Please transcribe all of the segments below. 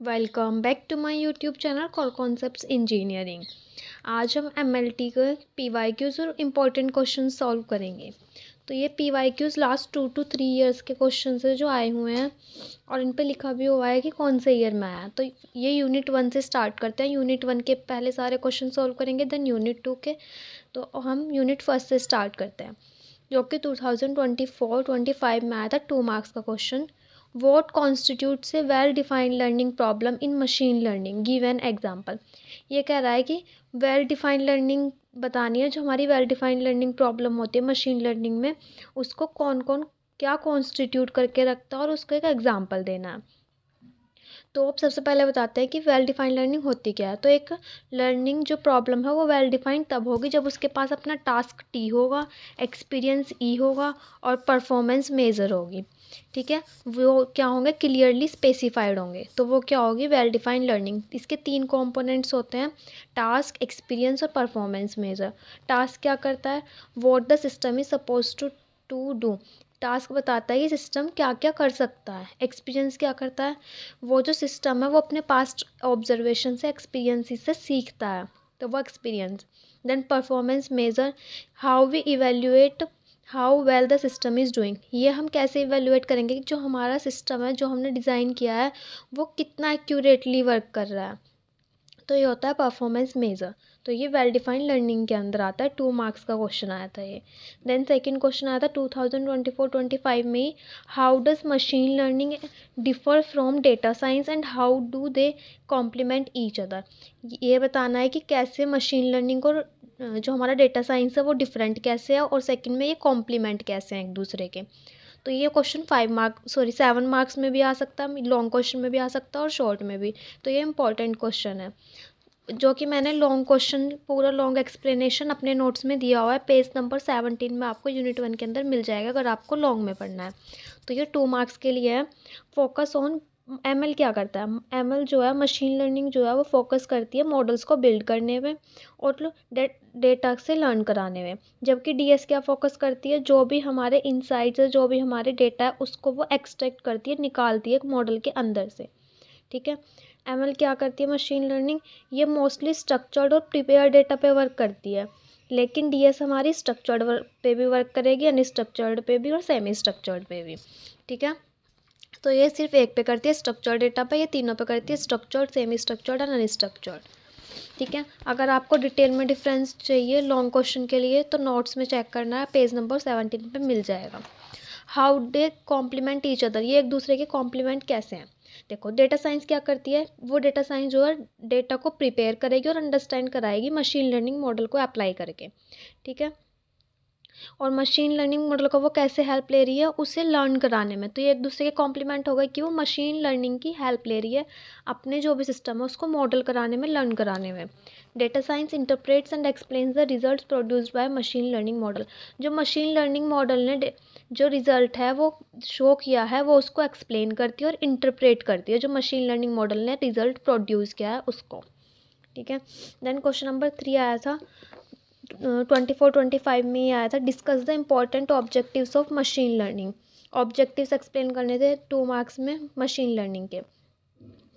Welcome back to my YouTube channel core concepts engineering. आज हम MLT के PYQs और इम्पोर्टेंट क्वेश्चन सॉल्व करेंगे। तो ये पीवाईक्यूज़ लास्ट 2 to 3 ईयर्स के क्वेश्चन है जो आए हुए हैं और इन पे लिखा भी हुआ है कि कौन से ईयर में आया। तो ये यूनिट 1 से स्टार्ट करते हैं। यूनिट 1 के पहले सारे क्वेश्चन सॉल्व करेंगे, देन यूनिट 2 के। तो हम यूनिट 1 से स्टार्ट करते हैं, जो कि 2024-25 में आया था 2 मार्क्स का question. What constitutes a well-defined learning problem in machine learning? Give an example. ये कह रहा है कि well defined learning बतानी है। जो हमारी well defined learning problem होती है मशीन लर्निंग में, उसको कौन कौन क्या कॉन्स्टिट्यूट करके रखता है और उसका एक एग्जाम्पल देना है। तो अब सबसे पहले बताते हैं कि वेल डिफाइंड लर्निंग होती क्या है। तो एक लर्निंग जो प्रॉब्लम है वो वेल डिफाइंड तब होगी जब उसके पास अपना टास्क टी होगा, एक्सपीरियंस ई होगा और परफॉर्मेंस मेजर होगी। ठीक है, वो क्या होंगे, क्लियरली स्पेसिफाइड होंगे। तो वो क्या होगी, वेल डिफाइंड लर्निंग। इसके 3 कंपोनेंट्स होते हैं, टास्क, एक्सपीरियंस और परफॉर्मेंस मेजर। टास्क क्या करता है, what the system is suppose to do. Task बताता है कि सिस्टम क्या क्या कर सकता है। एक्सपीरियंस क्या करता है, वो जो सिस्टम है वो अपने पास्ट ऑब्जर्वेशन से, एक्सपीरियंस से सीखता है, तो वो experience. Then performance measure, how we evaluate how well the system is doing. ये हम कैसे इवेल्युएट करेंगे कि जो हमारा सिस्टम है, जो हमने डिज़ाइन किया है, वो कितना एक्यूरेटली वर्क कर रहा है। तो ये होता है परफॉर्मेंस मेजर। तो ये वेल डिफाइंड लर्निंग के अंदर आता है। 2 मार्क्स का क्वेश्चन आया था ये। देन सेकंड क्वेश्चन आया था 2024-25 में, how does machine learning differ from data science and how do they complement each other. ये बताना है कि कैसे मशीन लर्निंग और जो हमारा डेटा साइंस है वो डिफरेंट कैसे है, और सेकंड में ये कॉम्प्लीमेंट कैसे हैं एक दूसरे के। तो ये क्वेश्चन 7 मार्क्स में भी आ सकता है, लॉन्ग क्वेश्चन में भी आ सकता है और शॉर्ट में भी। तो ये इंपॉर्टेंट क्वेश्चन है, जो कि मैंने लॉन्ग क्वेश्चन पूरा लॉन्ग एक्सप्लेनेशन अपने नोट्स में दिया हुआ है। पेज नंबर 17 में आपको यूनिट 1 के अंदर मिल जाएगा अगर आपको लॉन्ग में पढ़ना है। तो ये 2 मार्क्स के लिए है। फोकस ऑन एमएल क्या करता है, एमएल जो है मशीन लर्निंग जो है वो फोकस करती है मॉडल्स को बिल्ड करने में और डेटा से लर्न कराने में। जबकि डीएस क्या फोकस करती है, जो भी हमारे इनसाइट्स है, जो भी हमारे डेटा है, उसको वो एक्सट्रैक्ट करती है, निकालती है मॉडल के अंदर से। ठीक है, एमएल क्या करती है मशीन लर्निंग, ये मोस्टली स्ट्रक्चर्ड और प्रिपेयर डेटा पे वर्क करती है। लेकिन डीएस हमारी स्ट्रक्चर्ड पे भी वर्क करेगी, अनस्ट्रक्चर्ड पे भी और सेमी स्ट्रक्चर्ड पे भी। ठीक है, तो ये सिर्फ एक पे करती है, स्ट्रक्चर्ड डेटा पे। ये तीनों पे करती है, स्ट्रक्चर्ड, सेमी स्ट्रक्चर्ड और अनस्ट्रक्चर्ड। ठीक है, अगर आपको डिटेल में डिफरेंस चाहिए लॉन्ग क्वेश्चन के लिए तो नोट्स में चेक करना है, पेज नंबर 17 पे मिल जाएगा। How they complement each other, ये एक दूसरे के कॉम्प्लीमेंट कैसे हैं। देखो, डेटा साइंस क्या करती है, वो डेटा साइंस जो है डेटा को प्रिपेयर करेगी और अंडरस्टैंड कराएगी मशीन लर्निंग मॉडल को अप्लाई करके। ठीक है, और मशीन लर्निंग मॉडल को वो कैसे हेल्प ले रही है, उसे लर्न कराने में। तो ये एक दूसरे के कॉम्प्लीमेंट हो गए कि वो मशीन लर्निंग की हेल्प ले रही है अपने जो भी सिस्टम है उसको मॉडल कराने में, लर्न कराने में। Data science interprets and explains the results produced by machine learning model. जो मशीन लर्निंग मॉडल ने जो रिजल्ट है वो शो किया है, वो उसको एक्सप्लेन करती है और इंटरप्रेट करती है, जो मशीन लर्निंग मॉडल ने रिजल्ट प्रोड्यूस किया है उसको। ठीक है, देन क्वेश्चन नंबर 3 आया था 24-25 में ही आया था, discuss the important objectives of machine learning. Objectives explain करने थे 2 मार्क्स में मशीन लर्निंग के।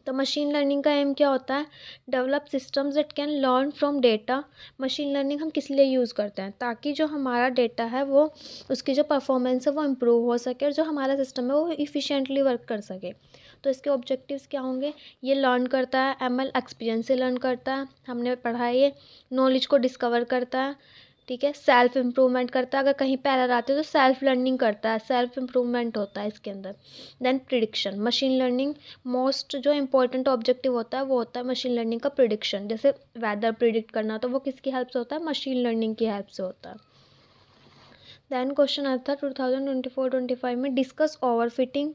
तो मशीन लर्निंग का एम क्या होता है, develop systems that can learn from data. Machine learning हम किस लिए यूज़ करते हैं, ताकि जो हमारा डेटा है वो उसकी जो परफॉर्मेंस है वो इम्प्रूव हो सके और जो हमारा सिस्टम है वो इफ़िशिएंटली वर्क कर सके। तो इसके ऑब्जेक्टिव्स क्या होंगे, ये लर्न करता है, एमएल एक्सपीरियंस से लर्न करता है, हमने पढ़ा है ये। नॉलेज को डिस्कवर करता है। ठीक है, सेल्फ इम्प्रूवमेंट करता है, अगर कहीं पे एरर आते हैं तो सेल्फ लर्निंग करता है, सेल्फ इम्प्रूवमेंट होता है इसके अंदर। Then prediction, machine learning most जो इंपॉर्टेंट ऑब्जेक्टिव होता है वो होता है मशीन लर्निंग का प्रिडिक्शन। जैसे वेदर प्रिडिक्ट करना, तो वो किसकी हेल्प से होता है, मशीन लर्निंग की हेल्प से होता है। देन क्वेश्चन आता है 2024-25 में, discuss overfitting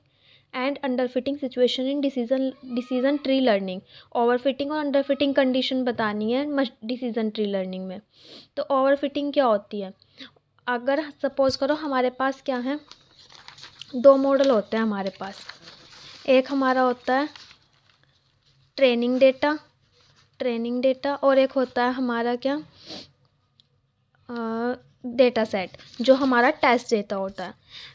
and underfitting situation in decision tree learning. Overfitting और अंडरफिटिंग कंडीशन बतानी है डिसीजन ट्री लर्निंग में। तो ओवरफिटिंग क्या होती है, अगर सपोज करो हमारे पास क्या है, 2 मॉडल होते हैं हमारे पास। एक हमारा होता है ट्रेनिंग डेटा और एक होता है हमारा क्या, डेटा सेट, जो हमारा टेस्ट डेटा होता है।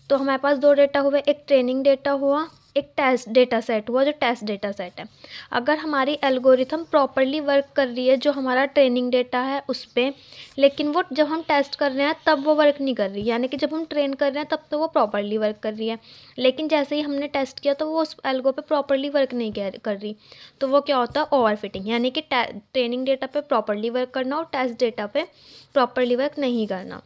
तो हमारे पास 2 डेटा हुए, एक ट्रेनिंग डेटा हुआ, एक टेस्ट डेटा सेट हुआ जो टेस्ट डेटा सेट है। अगर हमारी एल्गोरिथम प्रॉपरली वर्क कर रही है जो हमारा ट्रेनिंग डेटा है उस पर, लेकिन वो जब हम टेस्ट कर रहे हैं तब वो वर्क नहीं कर रही, यानी कि जब हम ट्रेन कर रहे हैं तब तो वो प्रॉपरली वर्क कर रही है, लेकिन जैसे ही हमने टेस्ट किया तो वो उस एल्गो पे प्रॉपरली वर्क नहीं कर रही, तो वो क्या होता है ओवरफिटिंग, यानी कि ट्रेनिंग डेटा पे प्रॉपरली वर्क करना और टेस्ट डेटा पे प्रॉपरली वर्क नहीं करना,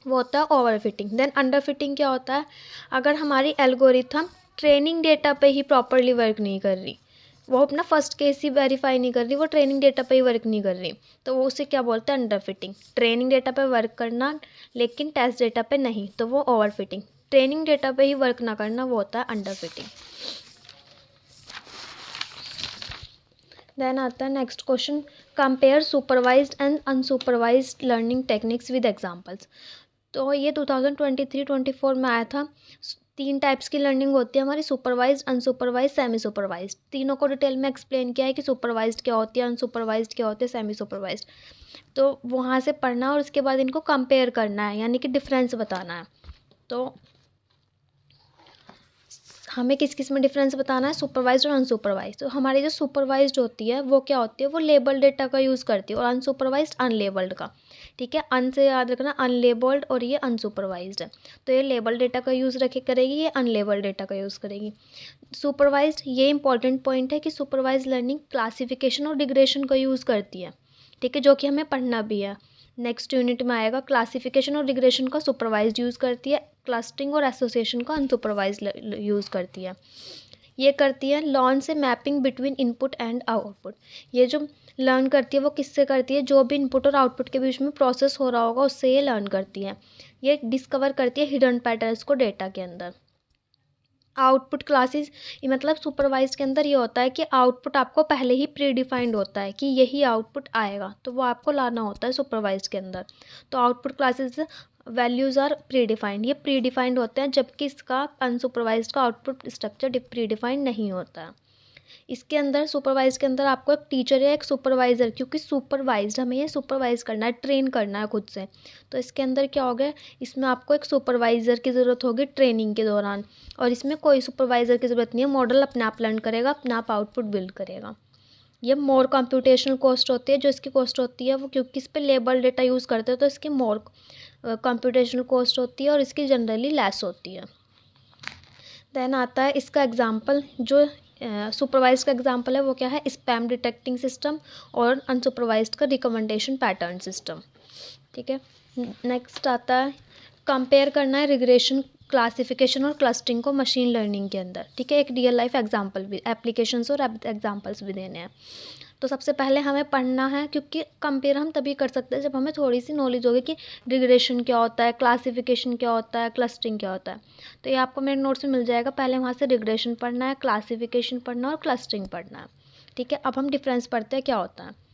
वो होता है ओवरफिटिंग। देन अंडरफिटिंग क्या होता है, अगर हमारी एल्गोरिथम ट्रेनिंग डेटा पे ही प्रॉपरली वर्क नहीं कर रही, वो अपना फर्स्ट केस ही वेरीफाई नहीं कर रही, वो ट्रेनिंग डेटा पे ही वर्क नहीं कर रही, तो वो उसे क्या बोलते हैं अंडरफिटिंग। ट्रेनिंग डेटा पे वर्क करना लेकिन टेस्ट डेटा पे नहीं, तो वो ओवरफिटिंग। ट्रेनिंग डेटा पे ही वर्क ना करना, वो होता है अंडरफिटिंग। देन आता है next question, compare supervised and unsupervised learning techniques with examples. तो ये 2023-24 में आया था। 3 टाइप्स की लर्निंग होती है हमारी, सुपरवाइज्ड, अनसुपरवाइज्ड, सेमी सुपरवाइज्ड। तीनों को डिटेल में एक्सप्लेन किया है कि सुपरवाइज्ड क्या होती है, अनसुपरवाइज्ड क्या होती है, सेमी सुपरवाइज्ड। तो वहाँ से पढ़ना और उसके बाद इनको कंपेयर करना है, यानी कि डिफरेंस बताना है। तो हमें किस किस में डिफरेंस बताना है, सुपरवाइज्ड और अनसुपरवाइज्ड। तो हमारी जो सुपरवाइज्ड होती है वो क्या होती है, वो लेबल डेटा का यूज़ करती है, और अनसुपरवाइज्ड अनलेबल्ड का। ठीक है, अन से याद रखना, अनलेबल्ड और ये अनसुपरवाइज्ड है। तो ये लेबल डेटा का यूज़ रखे करेगी, ये अनलेबल्ड डेटा का यूज़ करेगी। सुपरवाइज्ड, ये इंपॉर्टेंट पॉइंट है कि सुपरवाइज्ड लर्निंग क्लासिफिकेशन और डिग्रेशन का यूज़ करती है। ठीक है, जो कि हमें पढ़ना भी है, नेक्स्ट यूनिट में आएगा। क्लासिफिकेशन और रिग्रेशन का सुपरवाइज्ड यूज़ करती है, क्लस्टरिंग और एसोसिएशन का अनसुपरवाइज्ड यूज़ करती है। ये करती है लर्न से mapping between input and output. ये जो लर्न करती है वो किससे करती है, जो भी इनपुट और आउटपुट के बीच में प्रोसेस हो रहा होगा उससे ये लर्न करती है। ये डिस्कवर करती है हिडन पैटर्न्स को डेटा के अंदर। आउटपुट क्लासेस, मतलब सुपरवाइज्ड के अंदर ये होता है कि आउटपुट आपको पहले ही प्री डिफाइंड होता है कि यही आउटपुट आएगा, तो वो आपको लाना होता है सुपरवाइज्ड के अंदर। तो output classes values are predefined, ये प्री डिफाइंड होते हैं, जबकि इसका अनसुपरवाइज्ड का आउटपुट स्ट्रक्चर प्री डिफाइंड नहीं होता है। इसके अंदर सुपरवाइज के अंदर आपको एक टीचर या एक सुपरवाइज़र, क्योंकि सुपरवाइज्ड हमें ये सुपरवाइज करना है, ट्रेन करना है खुद से, तो इसके अंदर क्या हो गया, इसमें आपको एक सुपरवाइज़र की ज़रूरत होगी ट्रेनिंग के दौरान, और इसमें कोई सुपरवाइज़र की ज़रूरत नहीं है, मॉडल अपने आप लर्न करेगा, अपने आप आउटपुट बिल्ड करेगा। ये मोर कंप्यूटेशनल कॉस्ट होती है, जो इसकी कॉस्ट होती है वो, क्योंकि इस पर लेबल डेटा यूज़ करते हैं तो इसकी मोर कंप्यूटेशनल कॉस्ट होती है और इसकी जनरली लेस होती है। देन आता है इसका एग्जाम्पल, जो सुपरवाइज का एग्जाम्पल है वो क्या है, स्पैम डिटेक्टिंग सिस्टम, और अनसुपरवाइज्ड का रिकमेंडेशन पैटर्न सिस्टम। ठीक है, नेक्स्ट आता है कंपेयर करना है रिग्रेशन, क्लासिफिकेशन और क्लस्टरिंग को मशीन लर्निंग के अंदर। ठीक है, एक रियल लाइफ एग्जाम्पल भी, एप्लीकेशंस और एग्जाम्पल्स भी देने हैं। तो सबसे पहले हमें पढ़ना है, क्योंकि कंपेयर हम तभी कर सकते हैं जब हमें थोड़ी सी नॉलेज होगी कि रिग्रेशन क्या होता है, क्लासिफिकेशन क्या होता है, क्लस्टरिंग क्या होता है। तो ये आपको मेरे नोट्स में मिल जाएगा, पहले वहाँ से रिग्रेशन पढ़ना है, क्लासिफिकेशन पढ़ना है और क्लस्टरिंग पढ़ना है। ठीक है, अब हम डिफरेंस पढ़ते हैं क्या होता है।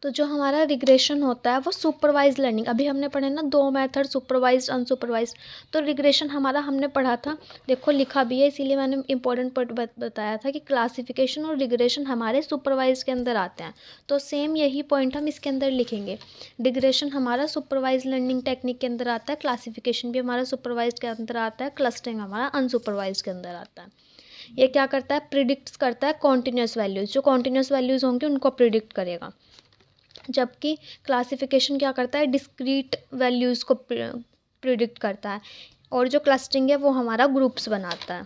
तो जो हमारा रिग्रेशन होता है वो सुपरवाइज लर्निंग, अभी हमने पढ़े ना 2 मेथड, सुपरवाइज अनसुपरवाइज। तो रिग्रेशन हमारा हमने पढ़ा था, देखो लिखा भी है, इसीलिए मैंने इंपॉर्टेंट पॉइंट बताया था कि क्लासिफिकेशन और रिग्रेशन हमारे सुपरवाइज के अंदर आते हैं। तो सेम यही पॉइंट हम इसके अंदर लिखेंगे। रिग्रेशन हमारा सुपरवाइज लर्निंग टेक्निक के अंदर आता है, क्लासिफिकेशन भी हमारा सुपरवाइज के अंदर आता है, क्लस्टरिंग हमारा अनसुपरवाइज के अंदर आता है। ये क्या करता है, प्रिडिक्ट करता है कॉन्टिन्यूस वैल्यूज़, जो कॉन्टिन्यूस वैल्यूज़ होंगी उनको प्रिडिक्ट करेगा, जबकि क्लासिफिकेशन क्या करता है, डिस्क्रीट वैल्यूज़ को प्रिडिक्ट करता है, और जो क्लस्टरिंग है वो हमारा ग्रुप्स बनाता है।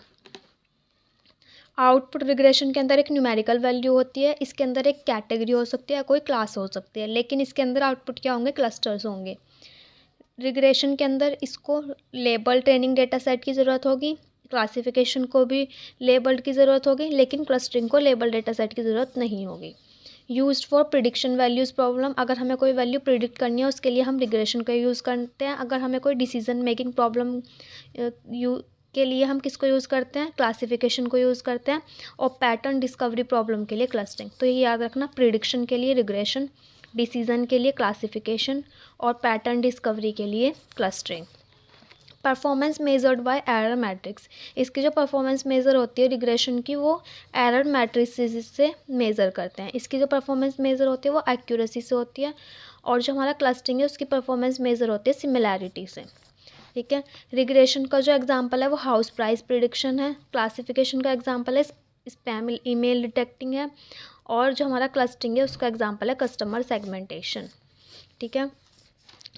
आउटपुट रिग्रेशन के अंदर एक न्यूमेरिकल वैल्यू होती है, इसके अंदर एक कैटेगरी हो सकती है, कोई क्लास हो सकती है, लेकिन इसके अंदर आउटपुट क्या होंगे, क्लस्टर्स होंगे। रिग्रेशन के अंदर इसको लेबल ट्रेनिंग डेटा सेट की ज़रूरत होगी, क्लासिफिकेशन को भी लेबल्ड की ज़रूरत होगी, लेकिन क्लस्टरिंग को लेबल डेटा सेट की ज़रूरत नहीं होगी। Used for prediction values problem, अगर हमें कोई वैल्यू प्रिडिक्ट करनी है उसके लिए हम रिग्रेशन का यूज़ करते हैं। अगर हमें कोई डिसीजन मेकिंग प्रॉब्लम के लिए हम किसको यूज़ करते हैं, क्लासिफिकेशन को यूज़ करते हैं। और पैटर्न डिस्कवरी प्रॉब्लम के लिए क्लस्टरिंग। तो ये याद रखना, प्रिडिक्शन के लिए रिग्रेशन, डिसीजन के लिए क्लासिफिकेशन, और पैटर्न डिस्कवरी के लिए clustering. Performance measured by error matrix, इसकी जो परफॉर्मेंस मेज़र होती है रिग्रेशन की, वो एरर मैट्रिसेस से मेज़र करते हैं। इसकी जो परफॉर्मेंस मेज़र होती है वो एक्यूरेसी से होती है, और जो हमारा क्लस्टरिंग है उसकी परफॉर्मेंस मेज़र होती है सिमिलैरिटी से। ठीक है। रिग्रेशन का जो एग्जांपल है वो हाउस प्राइस प्रिडिक्शन है। क्लासिफिकेशन का एग्जांपल है स्पैम ईमेल डिटेक्टिंग है। और जो हमारा क्लस्टरिंग है उसका एग्जांपल है कस्टमर सेगमेंटेशन। ठीक है।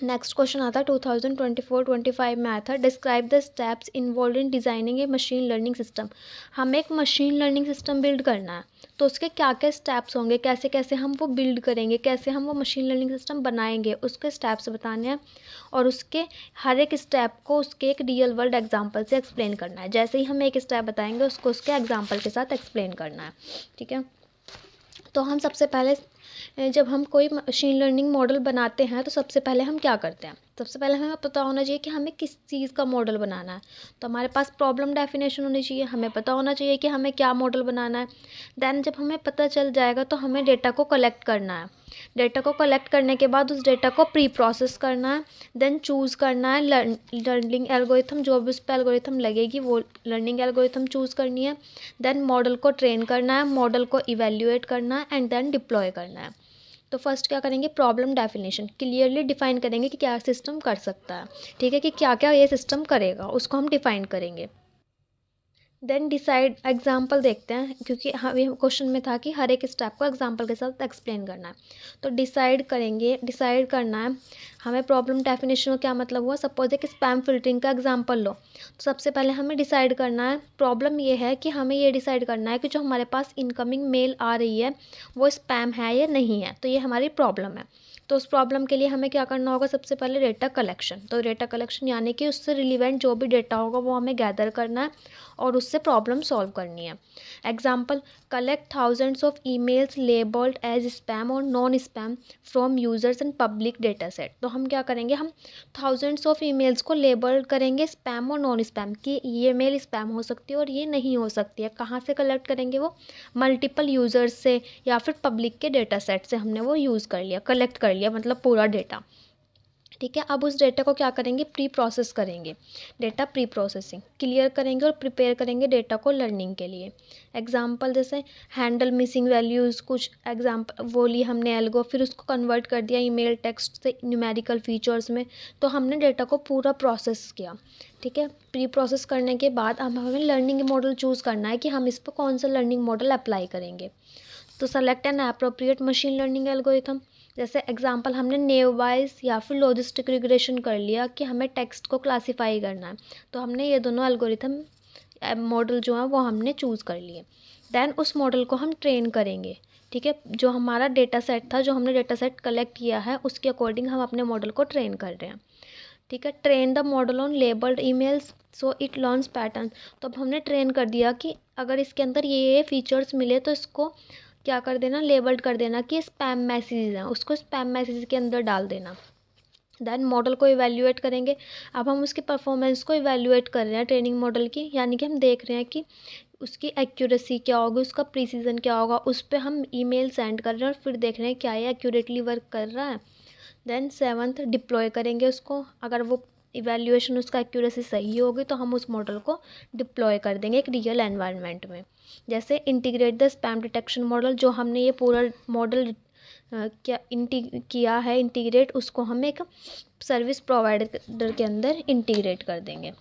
नेक्स्ट क्वेश्चन आता है 2024-25 में आया था, describe the steps involve in designing A machine learning system. हमें एक मशीन लर्निंग सिस्टम बिल्ड करना है, तो उसके क्या क्या स्टेप्स होंगे, कैसे कैसे हम वो बिल्ड करेंगे, कैसे हम वो मशीन लर्निंग सिस्टम बनाएंगे, उसके स्टेप्स बताने हैं। और उसके हर एक स्टेप को उसके एक रियल वर्ल्ड एग्जाम्पल से एक्सप्लेन करना है। जैसे ही हम एक स्टेप बताएंगे उसको उसके एग्जाम्पल के साथ एक्सप्लेन करना है। ठीक है। तो हम सबसे पहले जब हम कोई मशीन लर्निंग मॉडल बनाते हैं तो सबसे पहले हम क्या करते हैं, सबसे पहले हमें पता होना चाहिए कि हमें किस चीज़ का मॉडल बनाना है। तो हमारे पास प्रॉब्लम डेफिनेशन होनी चाहिए, हमें पता होना चाहिए कि हमें क्या मॉडल बनाना है। देन जब हमें पता चल जाएगा तो हमें डेटा को कलेक्ट करना है। डेटा को कलेक्ट करने के बाद उस डेटा को प्री प्रोसेस करना है। देन चूज़ करना है लर्निंग एल्गोरिथम, जो भी उस पर एल्गोरिथम लगेगी वो लर्निंग एल्गोरिथम चूज़ करनी है। देन मॉडल को ट्रेन करना है, मॉडल को इवेल्युएट करना है एंड देन डिप्लॉय करना है। तो फर्स्ट क्या करेंगे, प्रॉब्लम डेफिनेशन क्लियरली डिफाइन करेंगे कि क्या सिस्टम कर सकता है। ठीक है, कि क्या क्या ये सिस्टम करेगा उसको हम डिफाइन करेंगे। देन डिसाइड एग्जाम्पल देखते हैं, क्योंकि हाँ ये क्वेश्चन में था कि हर एक स्टेप को एग्जाम्पल के साथ एक्सप्लेन करना है। तो डिसाइड करेंगे, डिसाइड करना है हमें प्रॉब्लम डेफिनेशन का क्या मतलब हुआ। सपोज एक स्पैम फिल्टरिंग का एग्जाम्पल लो, तो सबसे पहले हमें डिसाइड करना है, प्रॉब्लम ये है कि हमें ये डिसाइड करना है कि जो हमारे पास इनकमिंग मेल आ रही है वो स्पैम है या नहीं है। तो ये हमारी प्रॉब्लम है। तो उस प्रॉब्लम के लिए हमें क्या करना होगा, सबसे पहले डेटा कलेक्शन। तो डेटा कलेक्शन यानी कि उससे रिलीवेंट जो भी डेटा होगा वो हमें गैदर करना है और उससे प्रॉब्लम सॉल्व करनी है। Example, collect thousands of emails labelled as spam और non spam from users and public data set. तो हम क्या करेंगे, हम थाउजेंड्स ऑफ ईमेल्स को लेबल करेंगे स्पैम और नॉन स्पैम, कि ये मेल स्पैम हो सकती है और ये नहीं हो सकती है। कहाँ से कलेक्ट करेंगे, वो मल्टीपल यूजर्स से या फिर पब्लिक के डेटा सेट से हमने वो यूज़ कर लिया, कलेक्ट कर लिया, मतलब पूरा डेटा। ठीक है। अब उस डेटा को क्या करेंगे, प्री प्रोसेस करेंगे। डेटा प्री प्रोसेसिंग क्लियर करेंगे और प्रिपेयर करेंगे डेटा को लर्निंग के लिए। एग्जाम्पल जैसे हैंडल मिसिंग वैल्यूज़, कुछ एग्जाम्पल वो ली हमने एल्गो, फिर उसको कन्वर्ट कर दिया ईमेल टेक्स्ट से न्यूमेरिकल फीचर्स में। तो हमने डेटा को पूरा प्रोसेस किया। ठीक है। प्री प्रोसेस करने के बाद अब हमें लर्निंग मॉडल चूज़ करना है कि हम इस पर कौन सा लर्निंग मॉडल अप्लाई करेंगे। तो select an appropriate machine learning algorithm. जैसे एग्जांपल हमने नेव वाइज या फिर लॉजिस्टिक रिग्रेशन कर लिया कि हमें टेक्स्ट को क्लासिफाई करना है, तो हमने ये दोनों एल्गोरिथम मॉडल जो है वो हमने चूज़ कर लिए। देन उस मॉडल को हम ट्रेन करेंगे। ठीक है। जो हमारा डेटा सेट था, जो हमने डेटा सेट कलेक्ट किया है उसके अकॉर्डिंग हम अपने मॉडल को ट्रेन कर रहे हैं। ठीक है। Train the model on labelled emails so it learns pattern. तो अब हमने ट्रेन कर दिया कि अगर इसके अंदर ये फीचर्स मिले तो इसको क्या कर देना, लेबल्ड कर देना कि स्पैम मैसेज हैं, उसको स्पैम मैसेज के अंदर डाल देना। देन मॉडल को इवैल्यूएट करेंगे। अब हम उसकी परफॉर्मेंस को इवैल्यूएट कर रहे हैं ट्रेनिंग मॉडल की, यानी कि हम देख रहे हैं कि उसकी एक्यूरेसी क्या होगी, उसका प्रिसीजन क्या होगा। उस पर हम ईमेल सेंड कर रहे हैं और फिर देख रहे हैं क्या ये एक्यूरेटली वर्क कर रहा है। देन सेवन्थ डिप्लॉय करेंगे उसको। अगर वो इवैल्यूएशन उसका एक्यूरेसी सही होगी तो हम उस मॉडल को डिप्लॉय कर देंगे एक रियल एनवायरनमेंट में। जैसे integrate the spam detection model, जो हमने ये पूरा मॉडल क्या किया है इंटीग्रेट, उसको हम एक सर्विस प्रोवाइडर के अंदर इंटीग्रेट कर देंगे।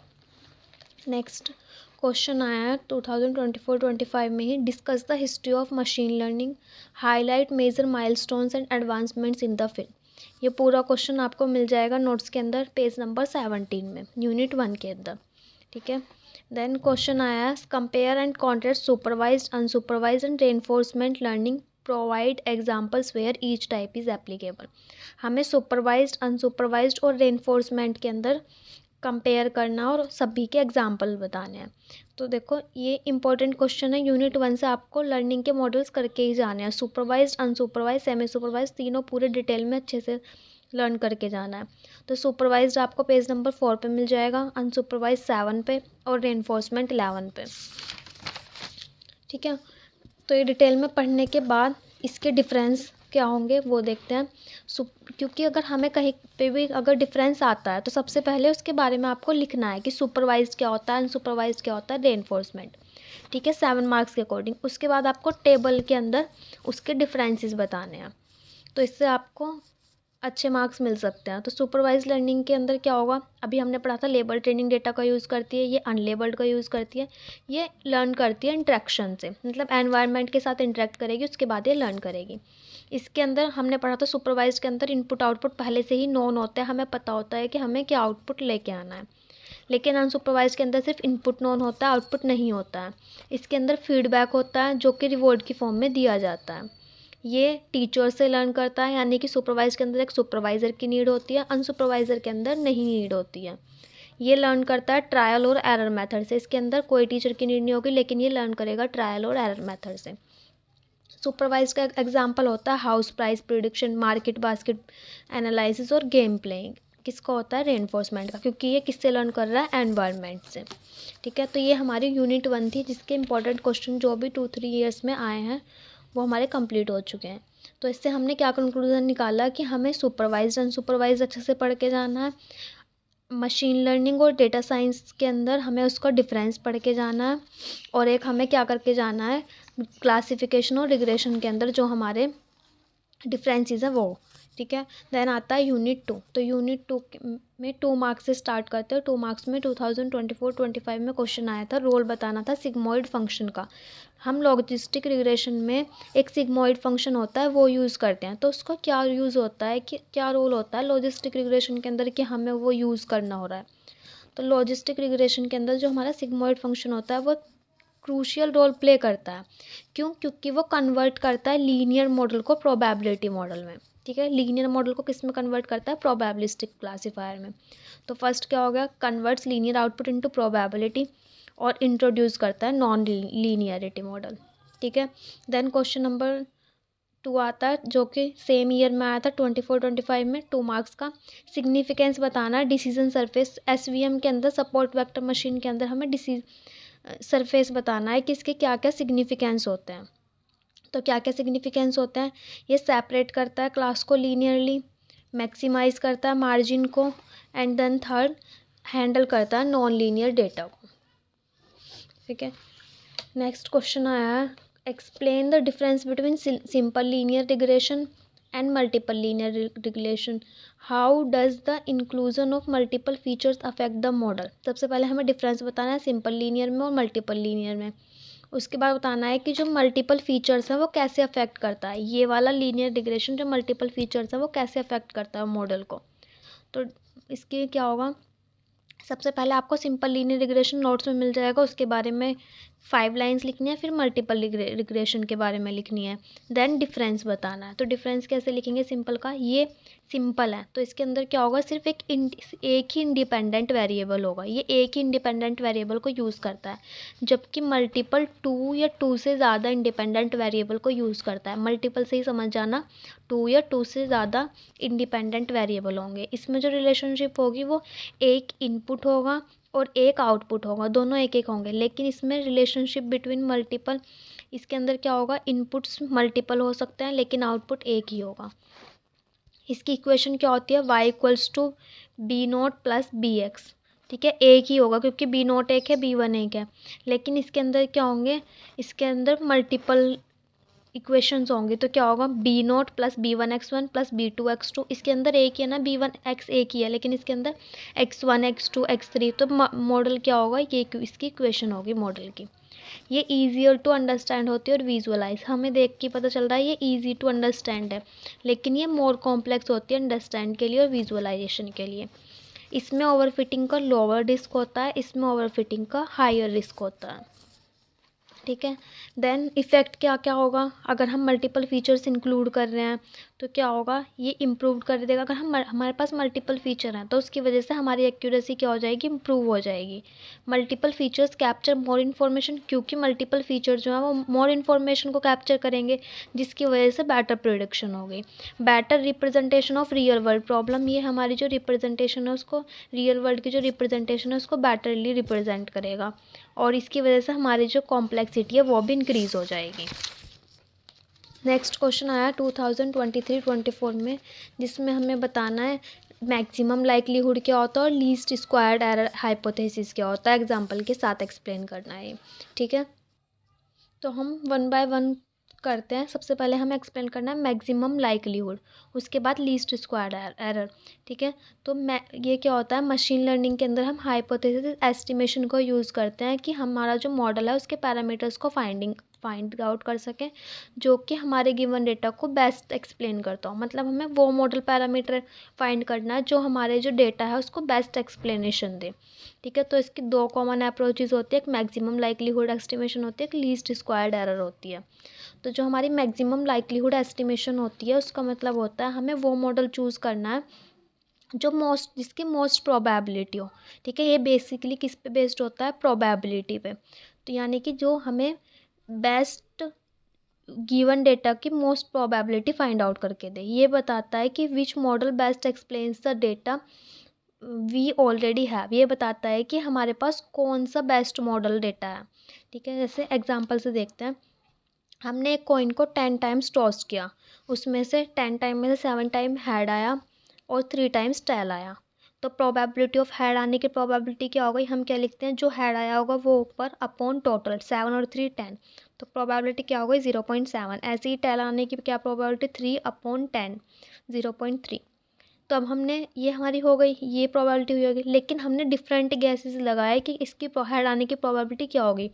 नेक्स्ट क्वेश्चन आया है 2024-25 में ही, discuss the history of machine learning, highlight major milestones and advancements in the field. ये पूरा क्वेश्चन आपको मिल जाएगा नोट्स के अंदर पेज नंबर 17 में, यूनिट 1 के अंदर। ठीक है। देन क्वेश्चन आया है, compare and contrast supervised unsupervised and reinforcement learning, provide examples where each type is applicable. हमें सुपरवाइज्ड अनसुपरवाइज्ड और रेनफोर्समेंट के अंदर कंपेयर करना और सभी के एग्जाम्पल बताने हैं। तो देखो ये इंपॉर्टेंट क्वेश्चन है, यूनिट 1 से आपको लर्निंग के मॉडल्स करके ही जाने हैं। सुपरवाइज्ड अनसुपरवाइज्ड सेमी सुपरवाइज्ड तीनों पूरे डिटेल में अच्छे से लर्न करके जाना है। तो सुपरवाइज्ड आपको पेज नंबर 4 पे मिल जाएगा, अनसुपरवाइज्ड 7 पे और रेनफोर्समेंट 11 पे। ठीक है। तो ये डिटेल में पढ़ने के बाद इसके डिफरेंस क्या होंगे वो देखते हैं। क्योंकि अगर हमें कहीं पे भी अगर डिफरेंस आता है तो सबसे पहले उसके बारे में आपको लिखना है कि सुपरवाइज्ड क्या होता है, अनसुपरवाइज्ड क्या होता है, रेनफोर्समेंट। ठीक है, 7 मार्क्स के अकॉर्डिंग। उसके बाद आपको टेबल के अंदर उसके डिफरेंसेस बताने हैं। तो इससे आपको अच्छे मार्क्स मिल सकते हैं। तो सुपरवाइज लर्निंग के अंदर क्या होगा, अभी हमने पढ़ा था लेबल ट्रेनिंग डेटा का यूज़ करती है, ये अनलेबल्ड का यूज़ करती है, ये लर्न करती है इंटरेक्शन से, मतलब एनवायरनमेंट के साथ इंटरेक्ट करेगी, उसके बाद ये लर्न करेगी। इसके अंदर हमने पढ़ा था सुपरवाइज के अंदर इनपुट आउटपुट पहले से ही नोन होता है, हमें पता होता है कि हमें क्या आउटपुट लेके आना है। लेकिन अनसुपरवाइज के अंदर सिर्फ इनपुट नोन होता है, आउटपुट नहीं होता है। इसके अंदर फीडबैक होता है जो कि रिवॉर्ड की फॉर्म में दिया जाता है। ये टीचर से लर्न करता है, यानी कि सुपरवाइज के अंदर एक सुपरवाइज़र की नीड होती है, अनसुपरवाइज़र के अंदर नहीं नीड होती है। ये लर्न करता है ट्रायल और एरर मेथड से, इसके अंदर कोई टीचर की नीड नहीं होगी, लेकिन ये लर्न करेगा ट्रायल और एरर मेथड से। सुपरवाइज का एग्जाम्पल होता है house price prediction, market basket analysis और गेम प्लेइंग। किसका होता है, रेनफोर्समेंट का, क्योंकि ये किससे लर्न कर रहा है, एनवायरनमेंट से। ठीक है, तो ये हमारी यूनिट 1 थी, जिसके इंपॉर्टेंट क्वेश्चन जो भी 2-3 ईयर्स में आए हैं वो हमारे कंप्लीट हो चुके हैं। तो इससे हमने क्या कंक्लूजन निकाला कि हमें सुपरवाइज्ड अनसुपरवाइज्ड अच्छे से पढ़ के जाना है। मशीन लर्निंग और डेटा साइंस के अंदर हमें उसका डिफरेंस पढ़ के जाना है, और एक हमें क्या करके जाना है, क्लासिफिकेशन और रिग्रेशन के अंदर जो हमारे डिफरेंसेस हैं वो। ठीक है, देन आता है यूनिट 2। तो यूनिट 2 में 2 मार्क्स से स्टार्ट करते हैं। 2 मार्क्स में 2024-25 में क्वेश्चन आया था, रोल बताना था सिग्मॉइड फंक्शन का। हम लॉजिस्टिक रिग्रेशन में एक सिग्मॉइड फंक्शन होता है वो यूज़ करते हैं, तो उसका क्या यूज़ होता है, कि क्या रोल होता है लॉजिस्टिक रिग्रेशन के अंदर कि हमें वो यूज़ करना हो रहा है। तो लॉजिस्टिक रिग्रेशन के अंदर जो हमारा सिग्मॉइड फंक्शन होता है वो क्रूशियल रोल प्ले करता है। क्यों, क्योंकि वो कन्वर्ट करता है लीनियर मॉडल को प्रोबेबिलिटी मॉडल में। ठीक है, लीनियर मॉडल को किस में कन्वर्ट करता है, प्रोबेबिलिस्टिक क्लासीफायर में। तो फर्स्ट क्या हो गया, converts linear output into probability, और इंट्रोड्यूस करता है नॉन लीनियरिटी मॉडल। ठीक है, देन क्वेश्चन नंबर 2 आता है जो कि सेम ईयर में आया था 24-25 में, 2 मार्क्स का। सिग्निफिकेंस बताना है डिसीजन सरफेस, एसवीएम के अंदर सपोर्ट वेक्टर मशीन के अंदर हमें सरफेस बताना है कि इसके क्या क्या सिग्निफिकेंस होते हैं। तो क्या क्या सिग्निफिकेंस होते हैं, ये सेपरेट करता है क्लास को लीनियरली, मैक्सिमाइज करता है मार्जिन को, एंड देन थर्ड हैंडल करता है नॉन लीनियर डेटा को। ठीक है, नेक्स्ट क्वेश्चन आया है, explain the difference between simple linear regression and multiple linear regression, how does the inclusion of multiple features affect the model. सबसे पहले हमें डिफरेंस बताना है सिंपल लीनियर में और मल्टीपल लीनियर में। उसके बाद बताना है कि जो मल्टीपल फीचर्स हैं वो कैसे अफेक्ट करता है, ये वाला लीनियर रिग्रेशन जो मल्टीपल फीचर्स हैं वो कैसे अफेक्ट करता है मॉडल को। तो इसके क्या होगा, सबसे पहले आपको सिंपल लीनियर रिग्रेशन नोट्स में मिल जाएगा, उसके बारे में 5 लाइंस लिखनी है, फिर मल्टीपल रिग्रेशन के बारे में लिखनी है, देन डिफरेंस बताना है। तो डिफरेंस कैसे लिखेंगे सिंपल का, ये सिंपल है तो इसके अंदर क्या होगा, सिर्फ एक ही इंडिपेंडेंट वेरिएबल होगा, ये एक ही इंडिपेंडेंट वेरिएबल को यूज़ करता है, जबकि मल्टीपल 2 या 2 से ज़्यादा इंडिपेंडेंट वेरिएबल को यूज़ करता है। मल्टीपल से ही समझ जाना, 2 या 2 से ज़्यादा इंडिपेंडेंट वेरिएबल होंगे। इसमें जो रिलेशनशिप होगी वो एक इनपुट होगा और एक आउटपुट होगा, दोनों एक एक होंगे। लेकिन इसमें रिलेशनशिप बिटवीन मल्टीपल, इसके अंदर क्या होगा, इनपुट्स मल्टीपल हो सकते हैं लेकिन आउटपुट एक ही होगा। इसकी इक्वेशन क्या होती है, y equals to B naught plus B X. ठीक है, एक ही होगा क्योंकि बी नोट एक है, बी वन एक है। लेकिन इसके अंदर क्या होंगे, इसके अंदर मल्टीपल इक्वेशंस होंगे, तो क्या होगा, B naught plus b1x1 plus b2x2। इसके अंदर एक ही है ना, b1x एक ही है, लेकिन इसके अंदर x1 x2 x3, तो मॉडल क्या होगा, ये इसकी इक्वेशन होगी मॉडल की। ये ईजियर टू अंडरस्टैंड होती है और विजुअलाइज, हमें देख के पता चल रहा है ये ईजी टू अंडरस्टैंड है, लेकिन ये मोर कॉम्प्लेक्स होती है अंडरस्टैंड के लिए और विजुअलाइजेशन के लिए। इसमें ओवरफिटिंग का लोअर रिस्क होता है, इसमें ओवरफिटिंग का हायर रिस्क होता है। ठीक है, देन इफ़ेक्ट क्या क्या होगा, अगर हम मल्टीपल फीचर्स इंक्लूड कर रहे हैं तो क्या होगा, ये इम्प्रूव कर देगा। अगर हमारे पास मल्टीपल फीचर हैं तो उसकी वजह से हमारी एक्यूरेसी क्या हो जाएगी, इम्प्रूव हो जाएगी। Multiple features capture more information, क्योंकि मल्टीपल फीचर जो है वो मोर इन्फॉर्मेशन को कैप्चर करेंगे, जिसकी वजह से बेटर प्रोडिक्शन होगी। Better representation of real world problem, ये हमारी जो रिप्रेजेंटेशन है उसको, रियल वर्ल्ड की जो रिप्रेजेंटेशन है उसको बेटरली रिप्रेजेंट करेगा, और इसकी वजह से हमारी जो कॉम्प्लेक्सिटी है वो भी इंक्रीज़ हो जाएगी। नेक्स्ट क्वेश्चन आया 2023-24 में, जिसमें हमें बताना है मैक्सिमम लाइक्लीहुड क्या होता है और लीस्ट स्क्वायर्ड एरर हाइपोथेसिस क्या होता है, एग्जांपल के साथ एक्सप्लेन करना है। ठीक है, तो हम 1 बाय 1 करते हैं। सबसे पहले हमें एक्सप्लेन करना है मैक्सिमम लाइक्लीहुड, उसके बाद लीस्ट स्क्वायर्ड एरर। ठीक है, तो ये क्या होता है, मशीन लर्निंग के अंदर हम हाइपोथेसिस एस्टिमेशन को यूज़ करते हैं कि हमारा जो मॉडल है उसके पैरामीटर्स को फाइंड आउट कर सकें जो कि हमारे गिवन डेटा को बेस्ट एक्सप्लेन करता हो। मतलब हमें वो मॉडल पैरामीटर फाइंड करना है जो हमारे जो डेटा है उसको बेस्ट एक्सप्लेनेशन दे। ठीक है, तो इसकी दो कॉमन अप्रोचेज होती है, एक मैक्सिमम लाइक्लीहुड एस्टिमेशन होती है, एक लीस्ट स्क्वायर्ड एरर होती है। तो जो हमारी मैक्सिमम लाइक्लीहुड एस्टिमेशन होती है उसका मतलब होता है हमें वो मॉडल चूज़ करना है जो जिसकी मोस्ट प्रोबेबिलिटी हो। ठीक है, ये बेसिकली किस पे बेस्ड होता है, प्रोबेबिलिटी पे। तो यानी कि जो हमें बेस्ट गिवन डेटा की मोस्ट प्रोबेबिलिटी फाइंड आउट करके दे। ये बताता है कि which model best explains the data we already have. ये बताता है कि हमारे पास कौन सा बेस्ट मॉडल डेटा है। ठीक है, जैसे एग्जांपल से देखते हैं, हमने एक कॉइन को 10 टाइम्स टॉस किया, उसमें से 10 टाइम में से 7 टाइम हेड आया और 3 टाइम्स टेल आया। तो प्रोबेबिलिटी ऑफ हेड आने की प्रोबेबिलिटी क्या हो गई, हम क्या लिखते हैं, जो हेड आया होगा वो ऊपर अपॉन टोटल 7 और 3 10, तो प्रोबेबिलिटी क्या हो गई 0.7। ऐसे ही टेल आने की क्या प्रोबेबिलिटी 3 अपॉन 10 0.3। तो अब हमने ये हमारी हो गई, ये प्रोबेबिलिटी हुई होगी, लेकिन हमने डिफरेंट गैसेस लगाए कि इसकी हेड आने की प्रोबेबिलिटी क्या होगी।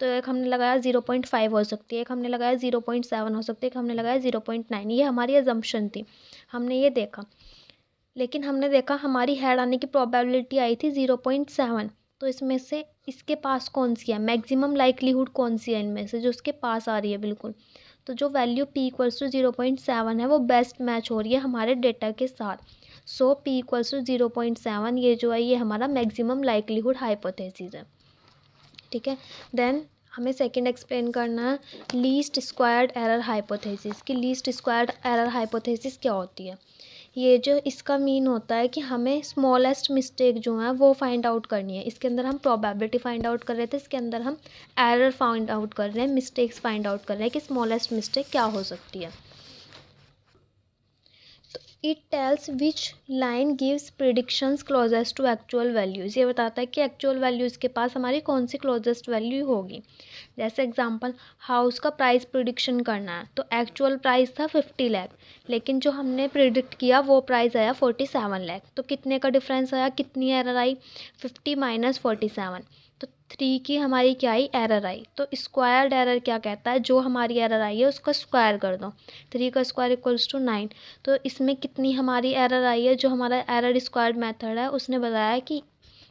तो एक हमने लगाया 0.5 हो सकती है, एक हमने लगाया 0.7 हो सकती है, एक हमने लगाया 0.9। ये हमारी अजम्पशन थी, हमने ये देखा, लेकिन हमने देखा हमारी हेड आने की प्रोबेबिलिटी आई थी 0.7। तो इसमें से इसके पास कौन सी है, मैक्सिमम लाइक्लीहुड कौन सी है इनमें से जो उसके पास आ रही है बिल्कुल। तो जो वैल्यू p इक्वल्स टू 0.7 है वो बेस्ट मैच हो रही है हमारे डेटा के साथ। सो p इक्वल्स टू 0.7 ये जो है ये हमारा मैक्सिमम लाइक्लीहुड हाइपोथेसिस है। ठीक है, देन हमें सेकंड एक्सप्लेन करना है लीस्ट स्क्वायर्ड एरर हाइपोथेसिस कि लीस्ट स्क्वायर्ड एरर हाइपोथेसिस क्या होती है। ये जो इसका मीन होता है कि हमें स्मॉलेस्ट मिस्टेक जो है वो फाइंड आउट करनी है। इसके अंदर हम प्रोबेबिलिटी फाइंड आउट कर रहे थे, इसके अंदर हम एरर फाइंड आउट कर रहे हैं, मिस्टेक्स फाइंड आउट कर रहे हैं कि स्मॉलेस्ट मिस्टेक क्या हो सकती है। It tells which line gives predictions closest to actual values. ये बताता है कि एक्चुअल वैल्यूज़ के पास हमारी कौन सी क्लोजेस्ट वैल्यू होगी। जैसे एग्जांपल, हाउस का प्राइस प्रिडिक्शन करना है तो एक्चुअल प्राइस था 50 लाख, लेकिन जो हमने प्रिडिक्ट किया वो प्राइस आया 47 लाख। तो कितने का डिफरेंस आया, कितनी एरर आई, 50 माइनस 47, तो 3 की हमारी क्या आई, एरर आई। तो स्क्वायर्ड एरर क्या कहता है, जो हमारी एरर आई है उसका स्क्वायर कर दो, 3 का स्क्वायर इक्वल्स टू 9। तो इसमें कितनी हमारी एरर आई है, जो हमारा एरर स्क्वायर्ड मेथड है उसने बताया कि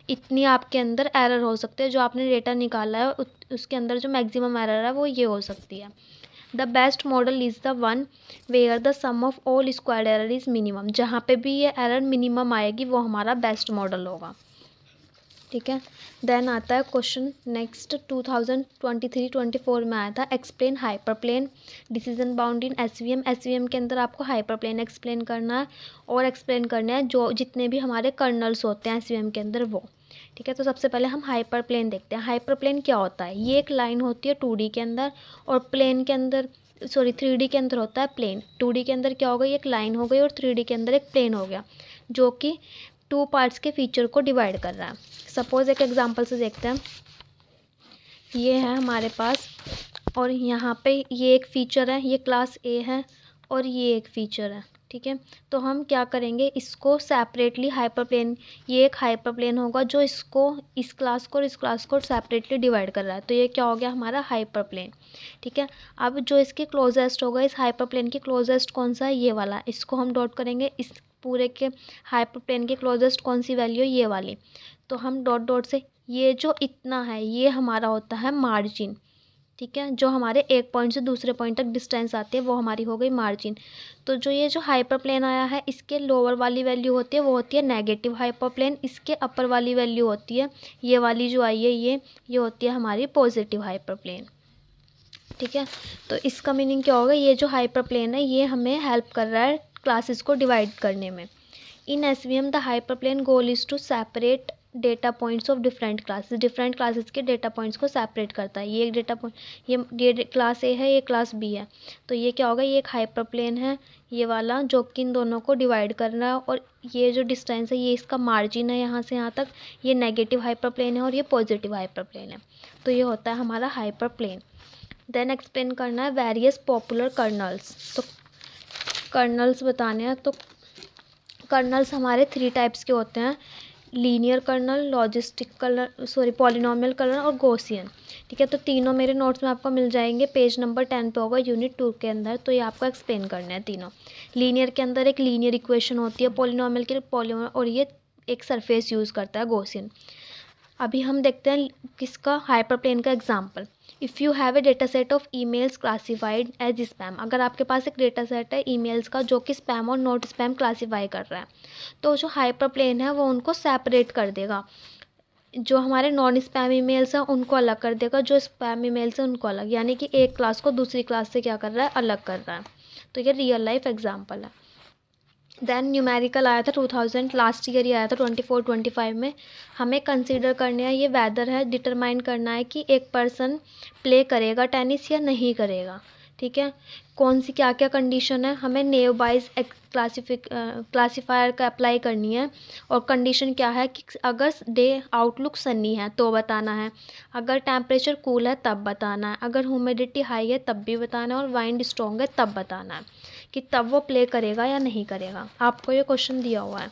इतनी आपके अंदर एरर हो सकते हैं, जो आपने डेटा निकाला है उसके अंदर जो मैक्सिमम एरर है वो ये हो सकती है। The best model is the one where the sum of all squared error is minimum. जहाँ पे भी ये एरर मिनिमम आएगी वो हमारा बेस्ट मॉडल होगा। ठीक है, देन आता है क्वेश्चन नेक्स्ट 2023-24 में आया था, एक्सप्लेन हाइपरप्लेन डिसीजन बाउंड इन एसवीएम। एसवीएम के अंदर आपको हाइपरप्लेन एक्सप्लेन करना है और एक्सप्लेन करना है जो जितने भी हमारे कर्नल्स होते हैं एसवीएम के अंदर वो। ठीक है, तो सबसे पहले हम हाइपरप्लेन देखते हैं। हाइपरप्लेन क्या होता है, ये एक लाइन होती है 2D के अंदर और प्लेन के अंदर 3D के अंदर होता है प्लेन। 2D के अंदर क्या हो गई, एक लाइन हो गई और 3D के अंदर एक प्लेन हो गया जो कि 2 पार्ट्स के फीचर को डिवाइड कर रहा है। सपोज एक एग्जांपल से देखते हैं, ये है हमारे पास और यहाँ पे ये एक फ़ीचर है, ये क्लास ए है और ये एक फ़ीचर है। ठीक है, तो हम क्या करेंगे, इसको सेपरेटली हाइपरप्लेन, ये एक हाइपरप्लेन होगा जो इसको इस क्लास को और इस क्लास को सेपरेटली डिवाइड कर रहा है। तो ये क्या हो गया हमारा हाइपरप्लेन। ठीक है, अब जो इसके क्लोजेस्ट होगा, इस हाइपरप्लेन के क्लोजेस्ट कौन सा है, ये वाला, इसको हम डॉट करेंगे। इस पूरे के हाइपरप्लेन के क्लोजेस्ट कौन सी वैल्यू है, ये वाली, तो हम डॉट डॉट से ये जो इतना है ये हमारा होता है मार्जिन। ठीक है, जो हमारे एक पॉइंट से दूसरे पॉइंट तक डिस्टेंस आती है वो हमारी हो गई मार्जिन। तो जो ये जो हाइपरप्लेन आया है इसके लोअर वाली वैल्यू होती है वो होती है नेगेटिव हाइपरप्लेन, इसके अपर वाली वैल्यू होती है ये वाली जो आई है ये होती है हमारी पॉजिटिव हाइपरप्लेन। ठीक है, तो इसका मीनिंग क्या होगा, ये जो हाइपरप्लेन है ये हमें हेल्प कर रहा है क्लासेस को डिवाइड करने में। In SVM the hyperplane goal is to separate data points of different classes के डेटा पॉइंट्स को सेपरेट करता है। ये एक डेटा पॉइंट, ये क्लास ए है, ये क्लास बी है, तो ये क्या होगा, ये एक हाइपरप्लेन है ये वाला जो कि इन दोनों को डिवाइड कर रहा है और ये जो डिस्टेंस है ये इसका मार्जिन है यहाँ से यहाँ तक, ये नेगेटिव हाइपरप्लेन है और ये पॉजिटिव हाइपरप्लेन है। तो ये होता है हमारा हाइपरप्लेन। देन एक्सप्लेन करना है वेरियस पॉपुलर कर्नल्स। तो कर्नल्स बताने हैं। तो कर्नल्स हमारे 3 टाइप्स के होते हैं, linear kernel, logistic kernel, polynomial kernel और गॉसियन। ठीक है, तो तीनों मेरे नोट्स में आपको मिल जाएंगे, पेज नंबर 10 पे होगा यूनिट 2 के अंदर। तो ये आपको एक्सप्लेन करना है तीनों। लीनियर के अंदर एक लीनियर इक्वेशन होती है, पॉलिनॉमियल के लिए पॉलिनॉमियल, और ये एक सरफेस यूज़ करता है गॉसियन। अभी हम देखते हैं किसका, हाइपरप्लेन का example. If you have a data set of emails classified as spam, अगर आपके पास एक डेटा सेट है ईमेल्स का जो कि स्पैम और नॉट स्पैम क्लासीफाई कर रहा है, तो जो हाइपरप्लेन है वो उनको सेपरेट कर देगा। जो हमारे नॉन स्पैम ईमेल्स हैं उनको अलग कर देगा, जो स्पैम ईमेल्स हैं उनको अलग, यानी कि एक क्लास को दूसरी क्लास से क्या कर रहा है, अलग कर रहा है। तो ये रियल लाइफ एग्जाम्पल है। देन न्यूमेरिकल आया था 2000, लास्ट ईयर ही आया था 24-25 में। हमें कंसीडर करने है, ये वेदर है, डिटरमाइन करना है कि एक पर्सन प्ले करेगा टेनिस या नहीं करेगा। ठीक है, कौन सी क्या क्या कंडीशन है, हमें नेव वाइज क्लासीफायर का अप्लाई करनी है। और कंडीशन क्या है कि अगर डे आउटलुक सनी है तो बताना है, अगर टेम्परेचर कूल है तब बताना है, अगर ह्यूमिडिटी हाई है तब भी बताना है, और वाइंड स्ट्रॉन्ग है तब बताना है कि तब वो प्ले करेगा या नहीं करेगा। आपको ये क्वेश्चन दिया हुआ है।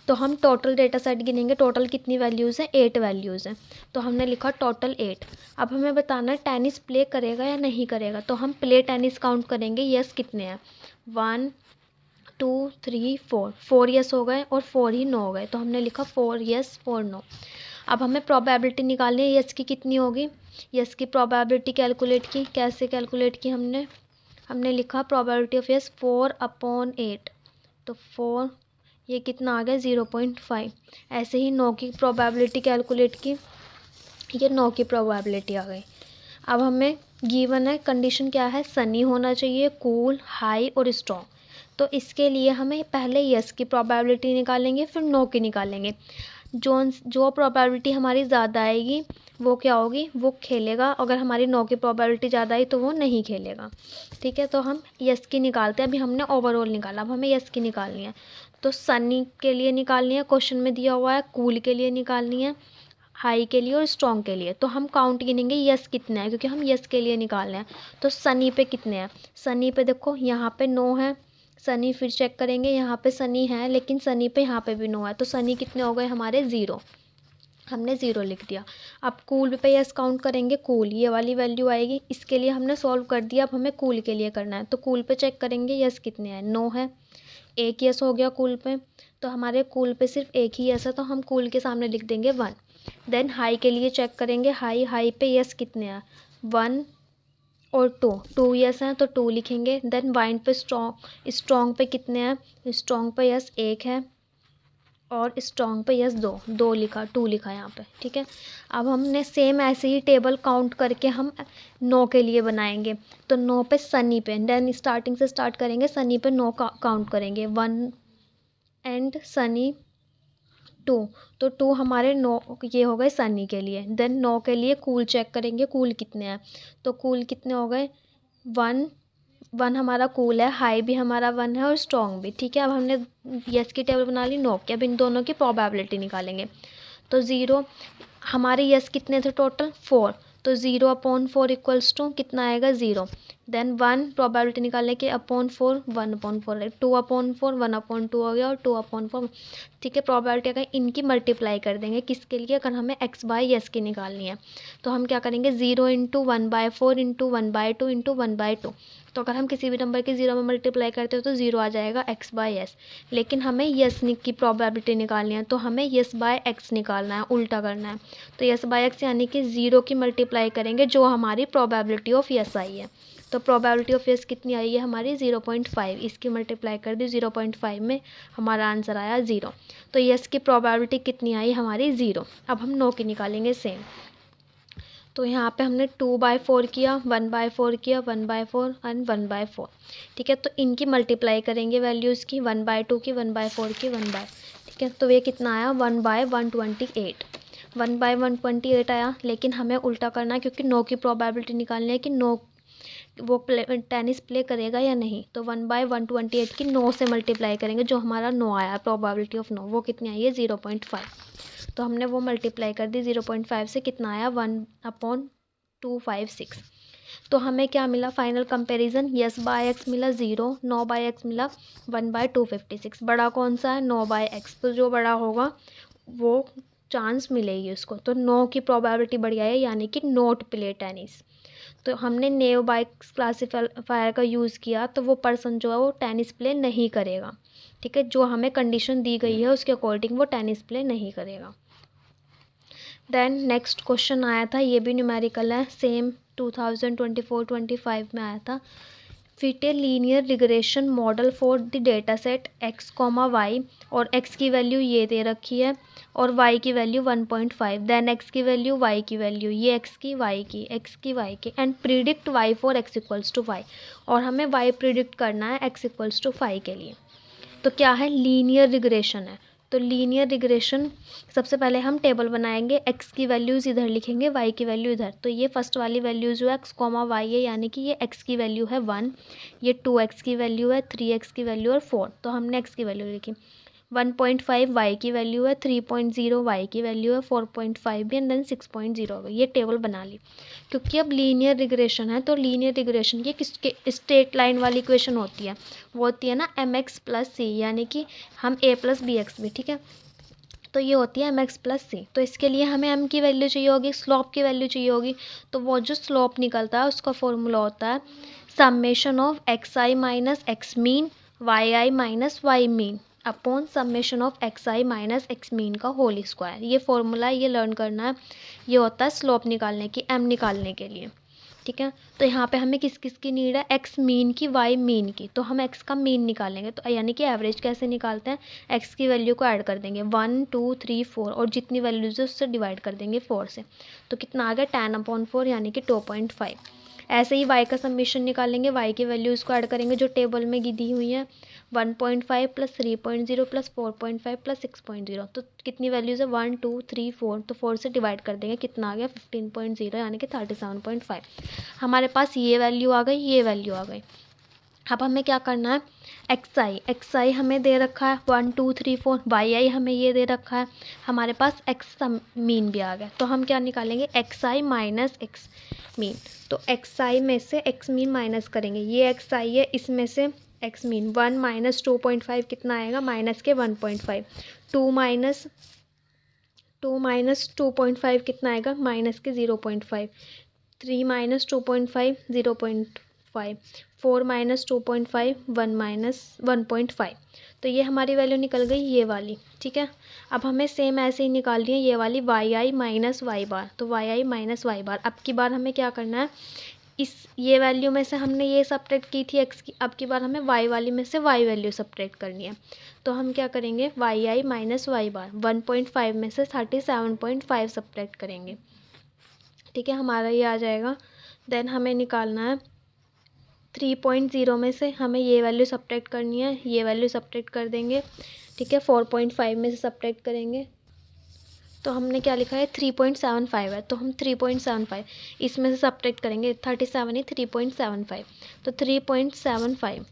तो हम टोटल डेटा सेट गिनेंगे, टोटल कितनी वैल्यूज़ हैं, 8 वैल्यूज़ हैं। तो हमने लिखा टोटल 8। अब हमें बताना है टेनिस प्ले करेगा या नहीं करेगा। तो हम प्ले टेनिस काउंट करेंगे, यस कितने हैं, 1 2 3 4, 4 यस हो गए और 4 ही नो हो गए। तो हमने लिखा 4 यस 4 नो। अब हमें प्रोबेबिलिटी निकालनी है, यस की कितनी होगी, यस की प्रोबेबिलिटी कैलकुलेट की, कैसे कैलकुलेट की हमने लिखा प्रोबेबिलिटी ऑफ यस 4/8। तो 4, ये कितना आ गया 0.5। ऐसे ही नो की प्रोबेबिलिटी कैलकुलेट की, ये नो की प्रोबेबिलिटी आ गई। अब हमें गिवन है, कंडीशन क्या है, सनी होना चाहिए, कूल, हाई और स्ट्रॉन्ग। तो इसके लिए हमें पहले यस की प्रोबेबिलिटी निकालेंगे, फिर नो की निकालेंगे। जो प्रोबेबिलिटी हमारी ज़्यादा आएगी वो क्या होगी, वो खेलेगा। अगर हमारी नो की प्रोबेबिलिटी ज़्यादा आई तो वो नहीं खेलेगा। ठीक है, तो हम यस की निकालते हैं। अभी हमने ओवरऑल निकाला, अब हमें यस की निकालनी है। तो सनी के लिए निकालनी है, क्वेश्चन में दिया हुआ है, कूल के लिए निकालनी है, हाई के लिए और स्ट्रॉन्ग के लिए। तो हम काउंट गिनेंगे यस कितने हैं, क्योंकि हम यस के लिए निकाल रहे हैं। तो सनी पे कितने हैं, सनी पे देखो यहाँ पे 9 है, सनी फिर चेक करेंगे, यहाँ पे सनी है लेकिन सनी पे यहाँ पे भी 9 है। तो सनी कितने हो गए हमारे 0, हमने 0 लिख दिया। अब कूल पे यस काउंट करेंगे, कूल ये वाली वैल्यू आएगी। इसके लिए हमने सॉल्व कर दिया, अब हमें कूल के लिए करना है। तो कूल पे चेक करेंगे यस कितने हैं, 9 है, एक यस हो गया कूल पे। तो हमारे कूल पे सिर्फ एक ही यस है, तो हम कूल के सामने लिख देंगे 1। देन हाई के लिए चेक करेंगे, हाई पे यस कितने हैं, 1 और 2 यस हैं तो 2 लिखेंगे। देन वाइंड पे स्ट्रॉन्ग पे कितने हैं, स्ट्रॉन्ग पे यस 1 है और स्ट्रॉन्ग पे यस 2 लिखा, 2 लिखा यहाँ पे। ठीक है, अब हमने सेम ऐसे ही टेबल काउंट करके हम 9 के लिए बनाएंगे। तो 9 पे सनी पे, देन स्टार्टिंग से स्टार्ट करेंगे, सनी पे 9 काउंट करेंगे, 1 एंड सनी 2। तो 2 हमारे 9 ये हो गए सनी के लिए। देन 9 के लिए कूल चेक करेंगे, कूल कितने हैं। तो कूल कितने हो गए, 1 हमारा कूल है, हाई भी हमारा 1 है और स्ट्रॉन्ग भी। ठीक है, अब हमने यस की टेबल बना ली, नो की। अब इन दोनों की प्रोबेबिलिटी निकालेंगे। तो 0, हमारे यस कितने थे टोटल 4, तो 0/4 इक्वल्स टू कितना आएगा 0। देन 1 प्रोबेबिलिटी निकालने के, अपॉन 4 1/4, 2/4 1/2 हो गया और 2/4। ठीक है, प्रोबेबिलिटी अगर इनकी मल्टीप्लाई कर देंगे, किसके लिए, अगर हमें एक्स बाय यस की निकालनी है। तो हम क्या करेंगे, 0 × 1/4 × 1/2 × 1/2। तो अगर हम किसी भी नंबर की 0 में मल्टीप्लाई करते हो तो 0 आ जाएगा एक्स बाय एस। लेकिन हमें यस की प्रोबेबिलिटी निकालनी है, तो हमें यस बाय एक्स निकालना है, उल्टा करना है। तो यस बाय एक्स यानी कि 0 की मल्टीप्लाई करेंगे जो हमारी प्रोबेबिलिटी ऑफ यस आई है। तो प्रोबेबिलिटी ऑफ यस कितनी आई है हमारी 0.5, इसकी मल्टीप्लाई कर दी 0.5 में, हमारा आंसर आया 0। तो यस की प्रोबेबिलिटी कितनी आई हमारी 0। अब हम नो की निकालेंगे सेम। तो यहाँ पे हमने 2/4 किया, 1/4 किया, 1/4 एंड 1/4। ठीक है, तो इनकी मल्टीप्लाई करेंगे वैल्यूज़ की, 1/2 की, 1/4 की, 1/। ठीक है, तो ये कितना आया 1/128, 1/128 आया। लेकिन हमें उल्टा करना है क्योंकि नो की प्रोबेबिलिटी निकालनी है कि नो वो टेनिस प्ले करेगा या नहीं। तो 1/128 की 9 से मल्टीप्लाई करेंगे, जो हमारा 9 आया प्रोबेबिलिटी ऑफ 9, वो कितनी आई है 0.5। तो हमने वो मल्टीप्लाई कर दी 0.5 से, कितना आया 1/256। तो हमें क्या मिला final comparison, yes by X मिला 0, नो बाय एक्स मिला 1/256। बड़ा कौन सा है, नो बाय एक्स, तो जो बड़ा होगा वो चांस मिलेगी उसको। तो नो की प्रोबेबिलिटी बढ़िया है, यानी कि नोट प्ले टेनिस। तो हमने नेव बाय क्लासीफायर का यूज़ किया, तो वो पर्सन जो है वो टेनिस प्ले नहीं करेगा। ठीक है, जो हमें कंडीशन दी गई है उसके अकॉर्डिंग वो टेनिस प्ले नहीं करेगा। देन नेक्स्ट क्वेश्चन आया था, ये भी न्यूमेरिकल है, सेम 2024-25 में आया था। Fit a linear regression model for the data set x, y, और x की वैल्यू ये दे रखी है और y की वैल्यू 1.5, देन x की वैल्यू, y की वैल्यू, ये x की, y की, x की, y की, and predict y for x equals to 5। और हमें y प्रिडिक्ट करना है x इक्वल्स टू 5 के लिए। तो क्या है, लीनियर रिग्रेशन है। तो लीनियर रिग्रेशन, सबसे पहले हम टेबल बनाएंगे, x की वैल्यूज़ इधर लिखेंगे, y की वैल्यू इधर। तो ये फर्स्ट वाली वैल्यू जो है x, y है, यानी कि ये x की वैल्यू है 1, ये 2x की वैल्यू है, 3x की वैल्यू और 4। तो हमने x की वैल्यू लिखी, 1.5 y की वैल्यू है, 3.0 y की वैल्यू है, 4.5 भी, एंड देन 6.0 हो गई। ये टेबल बना ली। क्योंकि अब लीनियर रिग्रेशन है, तो लीनियर रिग्रेशन की किसके स्ट्रेट लाइन वाली इक्वेशन होती है, वो होती है ना mx प्लस सी, यानी कि हम a प्लस बी एक्स भी, ठीक है। तो ये होती है mx प्लस सी। तो इसके लिए हमें m की वैल्यू चाहिए होगी, स्लोप की वैल्यू चाहिए होगी। तो वो जो स्लोप निकलता है उसका फॉर्मूला होता है summation of xi minus X mean yi minus Y mean upon summation of xi minus X mean का होल स्क्वायर। ये फॉर्मूला ये लर्न करना है। ये होता है स्लोप निकालने की, m निकालने के लिए, ठीक है। तो यहाँ पे हमें किस किस की नीड है, x मीन की, y मीन की। तो हम x का मीन निकालेंगे, तो यानी कि एवरेज कैसे निकालते हैं, x की वैल्यू को ऐड कर देंगे 1 2 3 4 और जितनी वैल्यूज है उससे डिवाइड कर देंगे 4 से। तो कितना आ गया 10/4 यानी कि 2.5। ऐसे ही y का समीशन निकालेंगे, y की वैल्यूज़ को ऐड करेंगे जो टेबल में दी हुई है, 1.5 प्लस 3.0 प्लस 4.5 प्लस 6.0। तो कितनी वैल्यूज़ है 1 2 3 4, तो 4 से डिवाइड कर देंगे, कितना आ गया 15.0 यानी कि 37.5। हमारे पास ये वैल्यू आ गई, ये वैल्यू आ गई। अब हमें क्या करना है, एक्स आई हमें दे रखा है 1 2 3 4, वाई आई हमें ये दे रखा है, हमारे पास एक्स मीन भी आ गया। तो हम क्या निकालेंगे, एक्स आई माइनस एक्स मीन। तो एक्स आई में से एक्स मीन माइनस करेंगे, ये एक्स आई है, इसमें से एक्स मीन 1 माइनस 2.5 कितना आएगा, माइनस के 1.5, 2 माइनस 2.5 कितना आएगा, माइनस के 0.5, 3 माइनस 2.5 0.5, 4 माइनस 2.5 1 माइनस 1.5। तो ये हमारी वैल्यू निकल गई ये वाली, ठीक है। अब हमें सेम ऐसे ही निकालनी है ये वाली वाई आई माइनस वाई बार। तो वाई आई माइनस वाई बार, अब की बार हमें क्या करना है, इस ये वैल्यू में से हमने ये सब्ट्रैक्ट की थी एक्स की, अब की बार हमें वाई वाली में से वाई वैल्यू सब्ट्रैक्ट करनी है। तो हम क्या करेंगे, वाई आई माइनस वाई बार, 1.5 में से 37.5 सब्ट्रैक्ट करेंगे, ठीक है, हमारा ये आ जाएगा। देन हमें निकालना है 3.0 में से हमें ये वैल्यू सब्ट्रैक्ट करनी है, ये वैल्यू सब्ट्रैक्ट कर देंगे, ठीक है। 4.5 में से सब्ट्रैक्ट करेंगे, तो हमने क्या लिखा है 3.75 है, तो हम 3.75 इसमें से सब्ट्रैक्ट करेंगे, 37 ही 3.75, तो 3.75।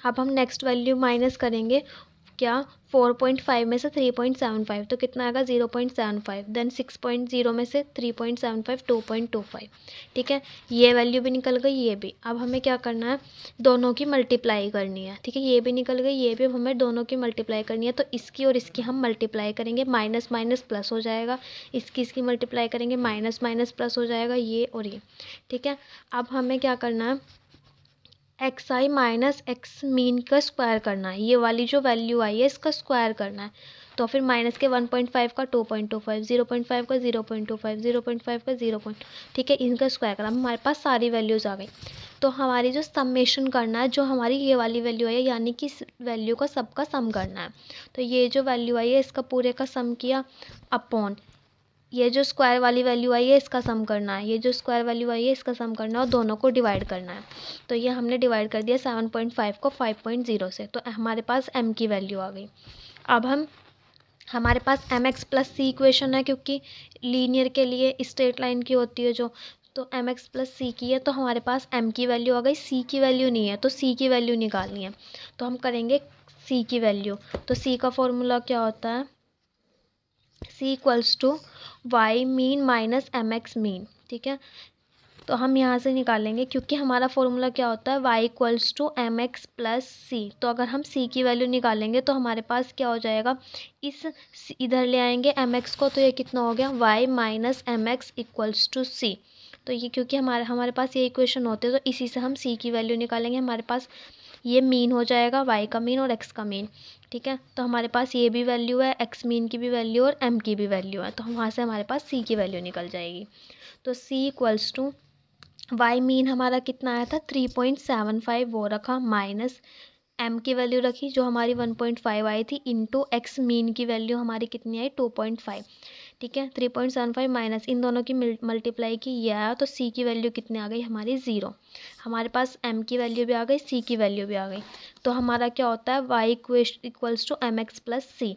अब हम नेक्स्ट वैल्यू माइनस करेंगे, क्या 4.5 में से 3.75, तो कितना आएगा 0.75, देन 6.0 में से 3.75 2.25, ठीक है। ये वैल्यू भी निकल गई, ये भी। अब हमें क्या करना है, दोनों की मल्टीप्लाई करनी है, ठीक है। ये भी निकल गई, ये भी। अब हमें दोनों की मल्टीप्लाई करनी है, तो इसकी और इसकी हम मल्टीप्लाई करेंगे, माइनस माइनस प्लस हो जाएगा, इसकी मल्टीप्लाई करेंगे, माइनस माइनस प्लस हो जाएगा, ये और ये, ठीक है। अब हमें क्या करना है, एक्स आई माइनस एक्स मीन का स्क्वायर करना है, ये वाली जो वैल्यू आई है इसका स्क्वायर करना है। तो फिर माइनस के 1.5 का 2.25, 0.5 का 0.25, 0.5 का 0. ठीक है, इनका स्क्वायर करना, हमारे पास सारी वैल्यूज़ आ गई। तो हमारी जो समेशन करना है, जो हमारी ये वाली वैल्यू आई है, यानी कि इस वैल्यू का सबका सम करना है। तो ये जो वैल्यू आई है इसका पूरे का सम किया अपॉन ये जो स्क्वायर वाली वैल्यू आई है इसका सम करना है, ये जो स्क्वायर वैल्यू आई है इसका सम करना है, और दोनों को डिवाइड करना है। तो ये हमने डिवाइड कर दिया 7.5 को 5.0 से, तो हमारे पास m की वैल्यू आ गई। अब हमारे पास mx प्लस सी इक्वेशन है, क्योंकि लीनियर के लिए स्ट्रेट लाइन की होती है जो, तो mx प्लस सी की है, तो हमारे पास m की वैल्यू आ गई, c की वैल्यू नहीं है, तो c की वैल्यू निकालनी है। तो हम करेंगे c की वैल्यू। तो c का फॉर्मूला क्या होता है, c equals to Y mean minus M X mean, ठीक है। तो हम यहाँ से निकालेंगे, क्योंकि हमारा फॉर्मूला क्या होता है y equals to M X plus C. तो अगर हम c की वैल्यू निकालेंगे तो हमारे पास क्या हो जाएगा, इधर ले आएंगे एम एक्स को, तो ये कितना हो गया y minus M X equals to C. तो ये क्योंकि हमारे पास ये इक्वेशन होते हैं तो इसी से हम c की वैल्यू निकालेंगे। हमारे पास ये मीन हो जाएगा, y का मीन और x का मीन। ठीक है, तो हमारे पास ये भी वैल्यू है, x मीन की भी वैल्यू और m की भी वैल्यू है, तो वहाँ से हमारे पास c की वैल्यू निकल जाएगी। तो c equals to y mean हमारा कितना आया था 3.75, वो रखा, माइनस m की वैल्यू रखी जो हमारी 1.5 आई थी, इंटू x मीन की वैल्यू हमारी कितनी आई 2.5। ठीक है, 3.75 माइनस इन दोनों की मल्टीप्लाई की, ये आया, तो c की वैल्यू कितनी आ गई हमारी 0। हमारे पास m की वैल्यू भी आ गई, c की वैल्यू भी आ गई। तो हमारा क्या होता है y equals to M X plus C.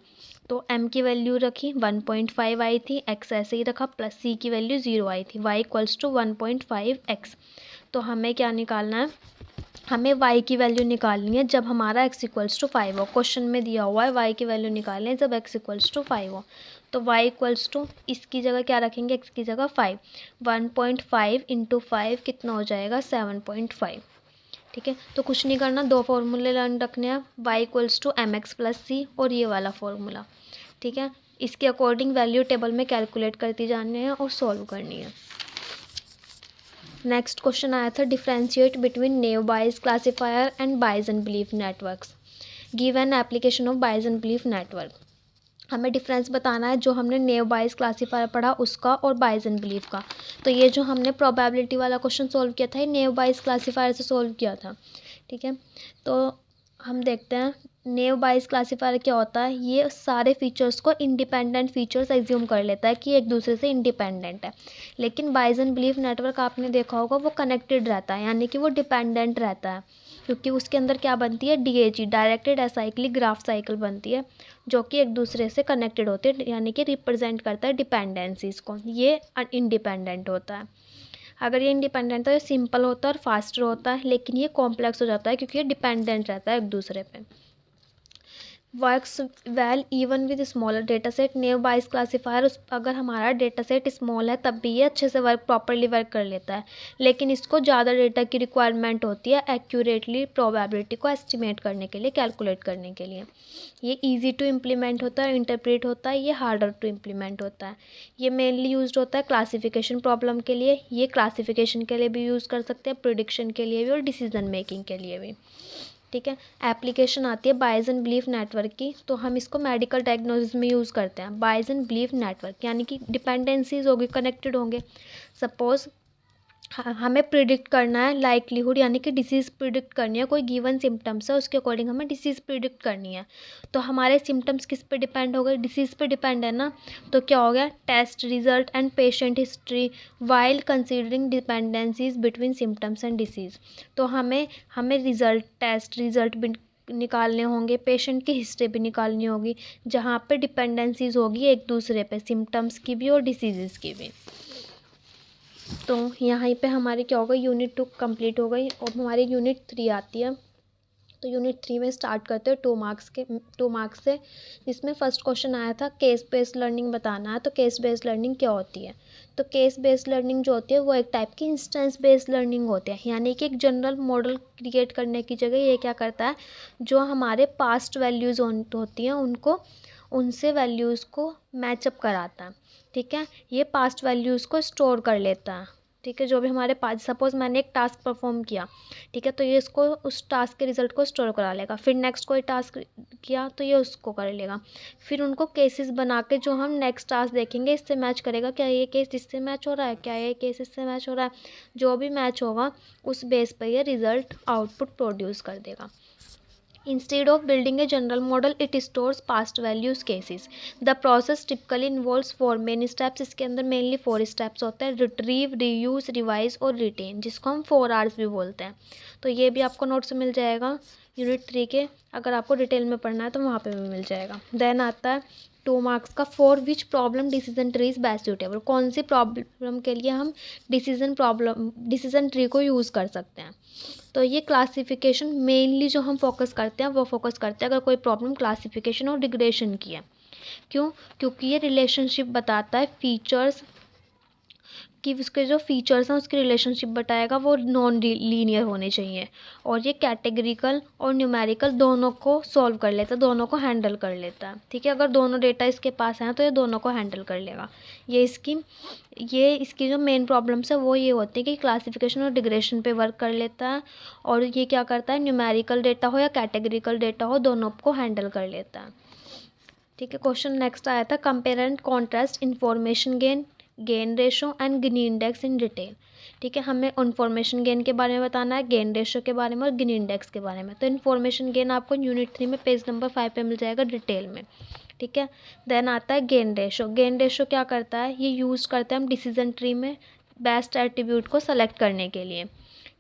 तो m की वैल्यू रखी 1.5 आई थी, x ऐसे ही रखा, प्लस c की वैल्यू 0 आई थी, y इक्वल्स टू 1.5x। तो हमें क्या निकालना है, हमें y की वैल्यू निकालनी है जब हमारा x इक्वल्स टू 5 हो। क्वेश्चन में दिया हुआ है y की वैल्यू निकालनी है जब x इक्वल्स टू 5 हो। तो y इक्वल्स टू इसकी जगह क्या रखेंगे, x की जगह 5, 1.5 इंटू 5 कितना हो जाएगा 7.5। ठीक है, तो कुछ नहीं करना, दो फॉर्मूले लर्न रखने हैं, y equals to M X plus C और ये वाला फॉर्मूला। ठीक है, इसके अकॉर्डिंग वैल्यू टेबल में कैलकुलेट करती जानी है और सॉल्व करनी है। नेक्स्ट क्वेश्चन आया था, differentiate between naive bias classifier and bias and belief networks, give an application of bias and belief network. हमें डिफरेंस बताना है जो हमने नेव बायस क्लासीफायर पढ़ा उसका और बायस एंड बिलीफ का। तो ये जो हमने प्रोबेबिलिटी वाला क्वेश्चन सॉल्व किया था ये नेव बायस क्लासीफायर से सॉल्व किया था। ठीक है, तो हम देखते हैं नेव बायस क्लासीफायर क्या होता है। ये सारे फीचर्स को इंडिपेंडेंट फीचर्स एज्यूम कर लेता है कि एक दूसरे से इंडिपेंडेंट है, लेकिन बायस एंड बिलीफ नेटवर्क आपने देखा होगा वो कनेक्टेड रहता है, यानी कि वो डिपेंडेंट रहता है, क्योंकि उसके अंदर क्या बनती है, DAG directed acyclic graph cycle बनती है, जो कि एक दूसरे से कनेक्टेड होते हैं, यानी कि रिप्रेजेंट करता है डिपेंडेंसीज को। ये इंडिपेंडेंट होता है। अगर ये इंडिपेंडेंट तो ये सिंपल होता है और फास्टर होता है, लेकिन ये कॉम्प्लेक्स हो जाता है क्योंकि ये डिपेंडेंट रहता है एक दूसरे पे। Works well even with smaller data set. Naive bias classifier अगर हमारा डेटा सेट स्मॉल है तब भी ये अच्छे से प्रॉपरली वर्क कर लेता है, लेकिन इसको ज़्यादा डेटा की रिक्वायरमेंट होती है एक्यूरेटली प्रोबेबिलिटी को एस्टिमेट करने के लिए, कैलकुलेट करने के लिए। ये इजी टू इम्प्लीमेंट होता है, इंटरप्रेट होता है, ये हार्डर टू इम्प्लीमेंट होता है। ये मेनली यूज्ड होता है क्लासिफिकेशन प्रॉब्लम के लिए, ये क्लासिफिकेशन के लिए भी यूज़ कर सकते हैं, प्रिडिक्शन के लिए भी और डिसीजन मेकिंग के लिए भी। ठीक है, एप्लीकेशन आती है बायस एंड बिलीफ नेटवर्क की, तो हम इसको मेडिकल डायग्नोसिस में यूज़ करते हैं। बायस एंड बिलीफ नेटवर्क यानी कि डिपेंडेंसीज होगी, कनेक्टेड होंगे। सपोज हमें प्रिडिक्ट करना है लाइक्लीहुड, यानी कि डिसीज़ प्रिडिक्ट करनी है, कोई गिवन सिम्टम्स है उसके अकॉर्डिंग हमें डिसीज़ प्रिडिक्ट करनी है। तो हमारे सिम्टम्स किस पे डिपेंड हो गए, डिसीज़ पे डिपेंड है ना। तो क्या हो गया, test result and patient history while considering dependencies between symptoms and disease. तो हमें रिजल्ट, टेस्ट रिजल्ट भी निकालने होंगे, पेशेंट की हिस्ट्री भी निकालनी होगी, जहाँ पे डिपेंडेंसीज होगी एक दूसरे पे, सिम्टम्स की भी और डिसीज़ की भी। तो यहाँ पे हमारी क्या होगा, यूनिट 2 कंप्लीट हो गई और हमारी यूनिट 3 आती है। तो यूनिट 3 में स्टार्ट करते हैं 2 मार्क्स से, जिसमें फर्स्ट क्वेश्चन आया था केस बेस्ड लर्निंग बताना है। तो केस बेस्ड लर्निंग क्या होती है, तो केस बेस्ड लर्निंग जो होती है वो एक टाइप की इंस्टेंस बेस्ड लर्निंग होती है, यानी कि एक जनरल मॉडल क्रिएट करने की जगह ये क्या करता है, जो हमारे पास्ट वैल्यूज़ होती हैं उनको, उनसे वैल्यूज़ को मैचअप कराता है। ठीक है, ये पास्ट वैल्यूज़ को स्टोर कर लेता है। ठीक है, जो भी हमारे पास, सपोज मैंने एक टास्क परफॉर्म किया, ठीक है, तो ये इसको उस टास्क के रिजल्ट को स्टोर करा लेगा। फिर नेक्स्ट कोई टास्क किया तो ये उसको कर लेगा। फिर उनको केसेस बना के जो हम नेक्स्ट टास्क देखेंगे इससे मैच करेगा, क्या ये केस इससे मैच हो रहा है, क्या ये केस इससे मैच हो रहा है। जो भी मैच होगा उस बेस पर ये रिजल्ट आउटपुट प्रोड्यूस कर देगा। Instead of building a general model, it stores past values cases. The process typically involves 4 main steps. इसके अंदर mainly 4 steps होते हैं, retrieve, reuse, revise और retain, जिसको हम 4 R's भी बोलते हैं। तो ये भी आपको नोट्स मिल जाएगा यूनिट 3 के, अगर आपको डिटेल में पढ़ना है तो वहाँ पे भी मिल जाएगा। देन आता है 2 मार्क्स का, for which problem decision tree is best suitable. कौन सी प्रॉब्लम के लिए हम डिसीजन ट्री को यूज़ कर सकते हैं। तो ये क्लासिफिकेशन मेनली जो हम फोकस करते हैं वो फोकस करते हैं अगर कोई प्रॉब्लम क्लासिफिकेशन और रिग्रेशन की है। क्यों, क्योंकि ये रिलेशनशिप बताता है फीचर्स कि उसके जो फीचर्स हैं उसकी रिलेशनशिप बताएगा वो नॉन लीनियर होने चाहिए। और ये कैटेगरिकल और न्यूमेरिकल दोनों को सॉल्व कर लेता है, दोनों को हैंडल कर लेता है। ठीक है, अगर दोनों डेटा इसके पास हैं तो ये दोनों को हैंडल कर लेगा। ये इसकी जो मेन प्रॉब्लम्स है वो ये होती है कि क्लासिफिकेशन और डिग्रेशन पे वर्क कर लेता है, और ये क्या करता है, न्यूमेरिकल डेटा हो या कैटेगरिकल डेटा हो दोनों को हैंडल कर लेता है। ठीक है, क्वेश्चन नेक्स्ट आया था, compare and contrast information gain ratio and Gini index in detail. ठीक है, हमें इन्फॉर्मेशन गेन के बारे में बताना है, गेन रेशो के बारे में और गिनी इंडेक्स के बारे में। तो इन्फॉर्मेशन गेन आपको यूनिट 3 में पेज नंबर 5 पे मिल जाएगा डिटेल में। ठीक है, देन आता है गेन रेशो। गेन रेशो क्या करता है, ये यूज़ करते हैं हम डिसीजन ट्री में बेस्ट एट्रीब्यूट को सेलेक्ट करने के लिए।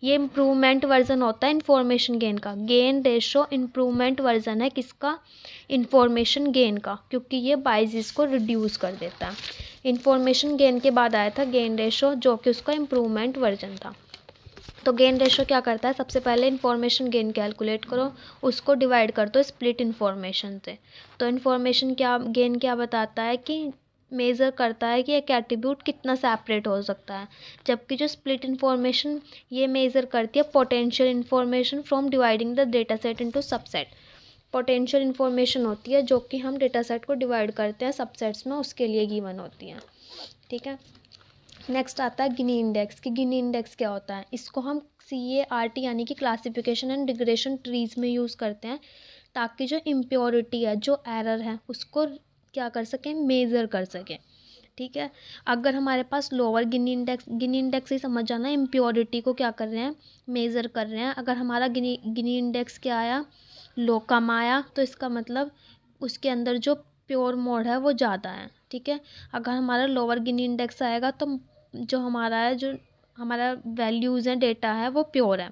ये इम्प्रूवमेंट वर्जन होता है इन्फॉर्मेशन गेन का। गेन रेशो इम्प्रूवमेंट वर्जन है किसका, इन्फॉर्मेशन गेन का, क्योंकि ये बाइजेस को रिड्यूस कर देता है। इन्फॉर्मेशन गेन के बाद आया था गेन रेशो, जो कि उसका इम्प्रूवमेंट वर्जन था। तो गेन रेशो क्या करता है, सबसे पहले इन्फॉर्मेशन गेन कैलकुलेट करो, उसको डिवाइड कर दो स्प्लिट इन्फॉर्मेशन से। तो इन्फॉर्मेशन गेन क्या बताता है कि मेज़र करता है कि एक एट्रीब्यूट कितना सेपरेट हो सकता है, जबकि जो स्प्लिट इन्फॉर्मेशन ये मेज़र करती है potential information from dividing the data set into subset. Potential information होती है जो कि हम डेटा सेट को डिवाइड करते हैं सबसेट्स में, उसके लिए गिवन होती हैं। ठीक है, नेक्स्ट आता है गिनी इंडेक्स। कि गिनी इंडेक्स क्या होता है, इसको हम CART यानी कि क्लासिफिकेशन एंड डिग्रेशन ट्रीज में यूज़ करते हैं, ताकि जो इम्प्योरिटी है, जो एरर है, उसको क्या कर सकें, मेज़र कर सकें। ठीक है, अगर हमारे पास लोअर गिनी इंडेक्स ही समझ जाना, इम्प्योरिटी को क्या कर रहे हैं, मेज़र कर रहे हैं। अगर हमारा गिनी इंडेक्स क्या आया, लो कम आया, तो इसका मतलब उसके अंदर जो प्योर मोड है वो ज़्यादा है। ठीक है, अगर हमारा लोअर गिनी इंडेक्स आएगा तो जो हमारा वैल्यूज़ हैं, डेटा है, वो प्योर है,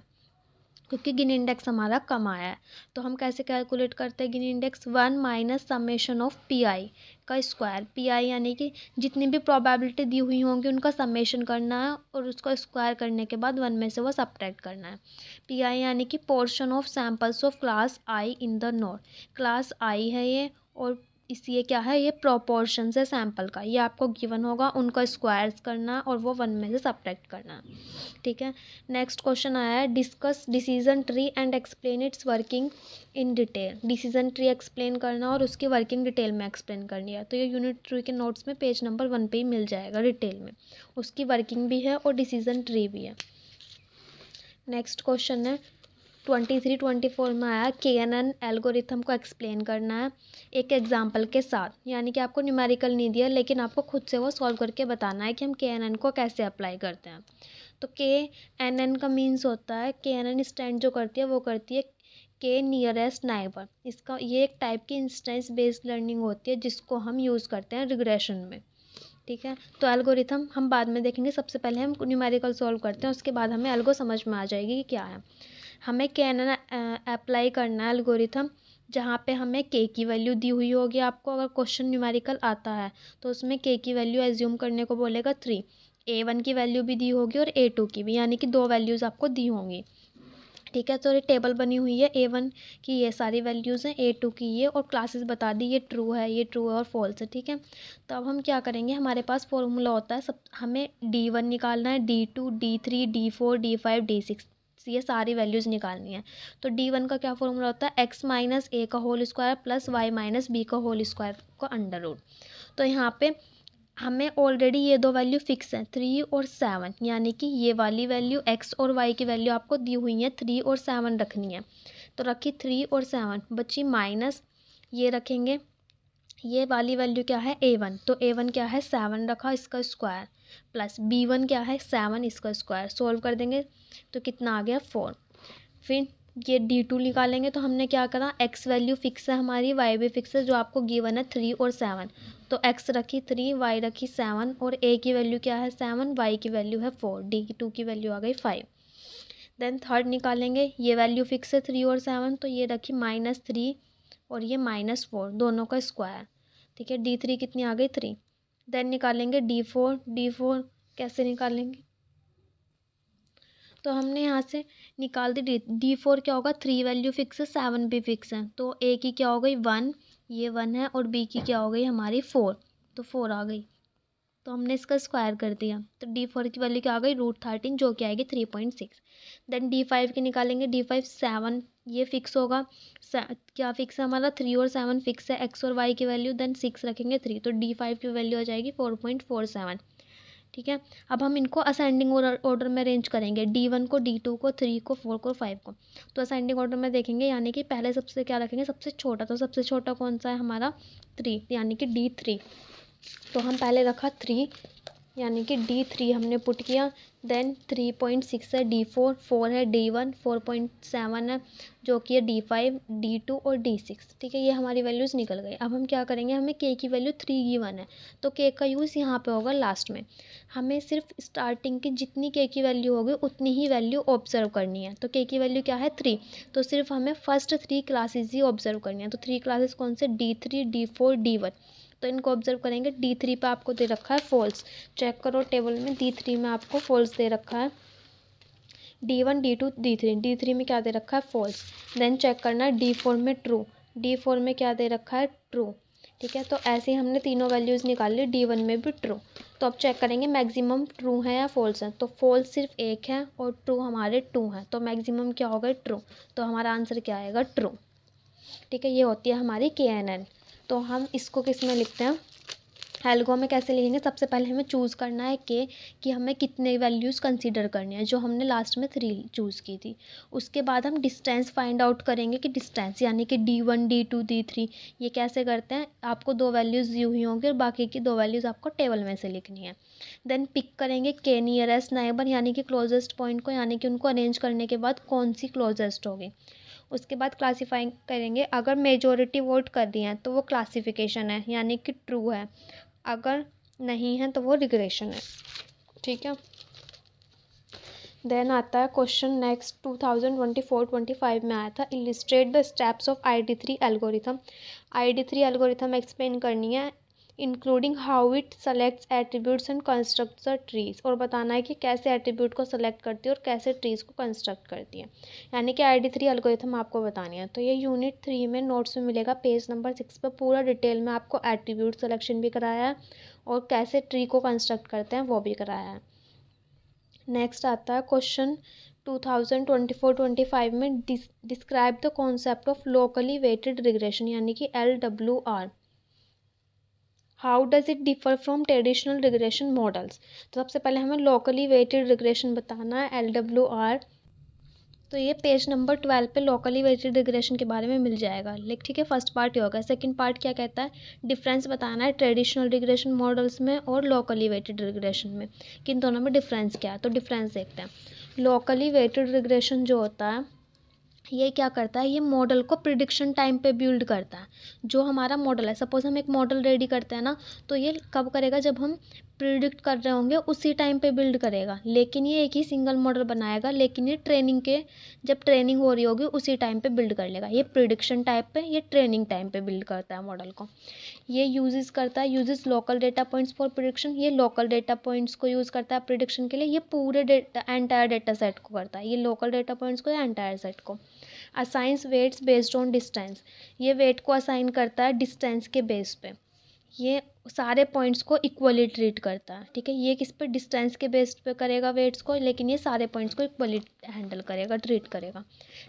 क्योंकि गिनी इंडेक्स हमारा कम आया है। तो हम कैसे कैलकुलेट करते हैं Gini index, 1 minus summation of PI का स्क्वायर। PI यानी कि जितनी भी प्रोबेबिलिटी दी हुई होंगी उनका समेशन करना है, और उसका स्क्वायर करने के बाद 1 में से वो सब्ट्रैक्ट करना है। PI यानी कि portion of samples of class I in the node. Class I है ये, और ये क्या है, ये प्रोपोर्शन है सैम्पल का, ये आपको गिवन होगा, उनका स्क्वायर्स करना और वो 1 में से सब्ट्रैक्ट करना। ठीक है, नेक्स्ट क्वेश्चन आया है, discuss decision tree and explain it's working in detail. Decision tree explain करना और उसकी वर्किंग डिटेल में एक्सप्लेन करनी है। तो ये यूनिट 3 के नोट्स में पेज नंबर 1 पे ही मिल जाएगा डिटेल में, उसकी वर्किंग भी है और डिसीजन ट्री भी है। नेक्स्ट क्वेश्चन है 23-24 में आया, KNN एल्गोरिथम को एक्सप्लेन करना है एक एग्जाम्पल के साथ। यानी कि आपको न्यूमेरिकल नहीं दिया, लेकिन आपको खुद से वो सॉल्व करके बताना है कि हम KNN को कैसे अप्लाई करते हैं। तो KNN का मीन्स होता है, KNN स्टैंड जो करती है वो करती है के नियरेस्ट नाइबर। इसका ये एक टाइप की इंस्टेंस बेस्ड लर्निंग होती है जिसको हम यूज़ करते हैं रिग्रेशन में। ठीक है, तो एल्गोरिथम हम बाद में देखेंगे, सबसे पहले हम न्यूमेरिकल सॉल्व करते हैं, उसके बाद हमें एल्गो समझ में आ जाएगी कि क्या है। हमें KNN अप्लाई करना है एल्गोरिथम, जहाँ पे हमें के की वैल्यू दी हुई होगी। आपको अगर क्वेश्चन न्यूमेरिकल आता है तो उसमें के की वैल्यू एज्यूम करने को बोलेगा 3, A1 की वैल्यू भी दी होगी और A2 की भी, यानी कि 2 वैल्यूज़ आपको दी होंगी। ठीक है, तो ये टेबल बनी हुई है, A1 की ये सारी वैल्यूज़ हैं, A2 की ये, और क्लासेस बता दी, ये ट्रू है, ये ट्रू है और फॉल्स है। ठीक है, तो अब हम क्या करेंगे, हमारे पास फॉर्मूला होता है, सब हमें D1 निकालना है, D2, D3, D4, D5, D6, ये सारी वैल्यूज़ निकालनी है। तो D1 का क्या फॉर्मूला होता है, x माइनस ए का whole square plus y minus B का होल स्क्वायर का अंडर रूट। तो यहाँ पे हमें ऑलरेडी ये 2 वैल्यू फिक्स हैं, 3 और 7, यानी कि ये वाली वैल्यू x और y की वैल्यू आपको दी हुई है, 3 और 7 रखनी है। तो रखी 3 और 7, बची माइनस, ये रखेंगे, ये वाली वैल्यू क्या है, A1, तो A1 क्या है 7 रखा, इसका स्क्वायर, प्लस B1 क्या है 7, इसका स्क्वायर, सोल्व कर देंगे तो कितना आ गया 4। फिर ये D2 निकालेंगे, तो हमने क्या करा, x वैल्यू फिक्स है हमारी, y भी फिक्स है, जो आपको गिवन है 3 और 7, तो x रखी 3, y रखी 7, और a की वैल्यू क्या है 7, y की वैल्यू है 4, D2 की वैल्यू आ गई 5। देन थर्ड निकालेंगे, ये वैल्यू फिक्स है 3 और 7, तो ये रखी -3 और ये -4, दोनों का स्क्वायर। ठीक है, D3 कितनी आ गई 3। देन निकालेंगे D4 कैसे निकालेंगे, तो हमने यहाँ से निकाल दी। D4 क्या होगा, 3 वैल्यू फिक्स है, 7 भी फिक्स है, तो A की क्या हो गई 1, ये 1 है, और B की क्या हो गई हमारी 4, तो 4 आ गई। तो हमने इसका स्क्वायर कर दिया, तो D4 की वैल्यू क्या आ गई √13, जो कि आएगी 3.6। देन D5 की निकालेंगे, D5 7, ये फिक्स होगा। क्या फिक्स है हमारा, 3 और 7 फिक्स है, x और y की वैल्यू। देन 6 रखेंगे 3, तो D5 की वैल्यू आ जाएगी 4.47। ठीक है, अब हम इनको असेंडिंग ऑर्डर में अरेंज करेंगे, D1 को, D2 को, 3 को, 4 को, 5 को। तो असेंडिंग ऑर्डर में देखेंगे, यानी कि पहले सबसे क्या रखेंगे, सबसे छोटा। तो सबसे छोटा कौन सा है हमारा 3, यानी कि D3। तो हम पहले रखा 3, यानी कि D3 हमने पुट किया। देन 3.6 है D4, 4 है D1, 4.7 है जो कि है D5, D2 और D6। ठीक है, ये हमारी वैल्यूज़ निकल गई। अब हम क्या करेंगे, हमें K की वैल्यू 3 गिवन है, तो K का यूज़ यहाँ पे होगा लास्ट में। हमें सिर्फ स्टार्टिंग की जितनी K की वैल्यू होगी उतनी ही वैल्यू ऑब्जर्व करनी है। तो K की वैल्यू क्या है 3, तो सिर्फ हमें फर्स्ट 3 क्लासेज ही ऑब्जर्व करनी है। तो 3 क्लासेस कौन से, D3, D4, D1। तो इनको ऑब्जर्व करेंगे। D3 पे आपको दे रखा है फॉल्स, चेक करो टेबल में, D3 में आपको फॉल्स दे रखा है। D1, D2, D3 में क्या दे रखा है फॉल्स। देन चेक करना है D4 में ट्रू, D4 में क्या दे रखा है ट्रू। ठीक है, तो ऐसे ही हमने तीनों वैल्यूज़ निकाल ली, D1 में भी ट्रू। तो अब चेक करेंगे मैक्सिमम ट्रू है या फॉल्स है। तो फॉल्स सिर्फ एक है और ट्रू हमारे 2 हैं, तो मैक्सिमम क्या होगा ट्रू। तो हमारा आंसर क्या आएगा ट्रू। ठीक है, ये होती है हमारी KNN। तो हम इसको किस में लिखते हैं, एल्गो में कैसे लिखेंगे। सबसे पहले हमें चूज़ करना है कि हमें कितने वैल्यूज़ कंसीडर करनी है, जो हमने लास्ट में 3 चूज़ की थी। उसके बाद हम डिस्टेंस फाइंड आउट करेंगे कि डिस्टेंस यानी कि D1, D2, D3 ये कैसे करते हैं। आपको 2 वैल्यूज़ दी हुई होंगी और बाकी की 2 वैल्यूज़ आपको टेबल में से लिखनी है। देन पिक करेंगे K नियरेस्ट नाइबर यानी कि क्लोजेस्ट पॉइंट को, यानी कि उनको अरेंज करने के बाद कौन सी क्लोजेस्ट होगी। उसके बाद क्लासीफाइंग करेंगे, अगर मेजोरिटी वोट कर रही हैं तो वो क्लासिफिकेशन है यानी कि ट्रू है, अगर नहीं है तो वो रिग्रेशन है। ठीक है, देन आता है क्वेश्चन नेक्स्ट 2024-25 में आया था, illustrate the steps of ID3 algorithm. ID3 algorithm explain करनी है, including how it selects attributes and constructs the trees, और बताना है कि कैसे एट्रीब्यूट को सेलेक्ट करती है और कैसे ट्रीज को कंस्ट्रक्ट करती है। यानी कि ID3 एल्गोरिथम आपको बतानी है। तो ये यूनिट 3 में नोट्स में मिलेगा, पेज नंबर 6 पर पूरा डिटेल में आपको एट्रीब्यूट सेलेक्शन भी कराया है और कैसे ट्री को कंस्ट्रक्ट करते हैं वो भी कराया है। नेक्स्ट आता है क्वेश्चन 2024-25 में, describe the concept of locally weighted regression यानी कि LWR। How does it differ from traditional regression models. तो सबसे पहले हमें लोकली वेटेड रिग्रेशन बताना है, LWR। तो ये पेज नंबर 12 पे लोकली वेटेड रिग्रेशन के बारे में मिल जाएगा। लेकिन ठीक है, फर्स्ट पार्ट ये होगा। सेकंड पार्ट क्या कहता है, डिफरेंस बताना है ट्रेडिशनल रिग्रेशन मॉडल्स में और लोकली वेटेड रिग्रेशन में, किन दोनों में डिफरेंस क्या है। तो डिफरेंस देखते हैं। लोकली वेटेड रिग्रेशन जो होता है ये क्या करता है, ये मॉडल को प्रिडिक्शन टाइम पे बिल्ड करता है। जो हमारा मॉडल है, सपोज हम एक मॉडल रेडी करते हैं ना, तो ये कब करेगा, जब हम प्रिडिक्ट कर रहे होंगे उसी टाइम पे बिल्ड करेगा। लेकिन ये एक ही सिंगल मॉडल बनाएगा, लेकिन ये ट्रेनिंग के, जब ट्रेनिंग हो रही होगी उसी टाइम पे बिल्ड कर लेगा। ये प्रिडिक्शन टाइप पे, ये ट्रेनिंग टाइम पे बिल्ड करता है मॉडल को। ये यूजेस करता है, uses local data points for prediction, ये लोकल डेटा पॉइंट्स को यूज़ करता है प्रिडिक्शन के लिए। ये पूरे डेटा, एंटायर डेटा सेट को करता है, ये लोकल डेटा पॉइंट्स को या एंटायर सेट को। Assigns weights based on distance, ये वेट को असाइन करता है डिस्टेंस के बेस पे। ये सारे पॉइंट्स को इक्वली ट्रीट करता है। ठीक है, ये किस पे, डिस्टेंस के बेस पे करेगा वेट्स को, लेकिन ये सारे पॉइंट्स को इक्वली हैंडल करेगा, ट्रीट करेगा।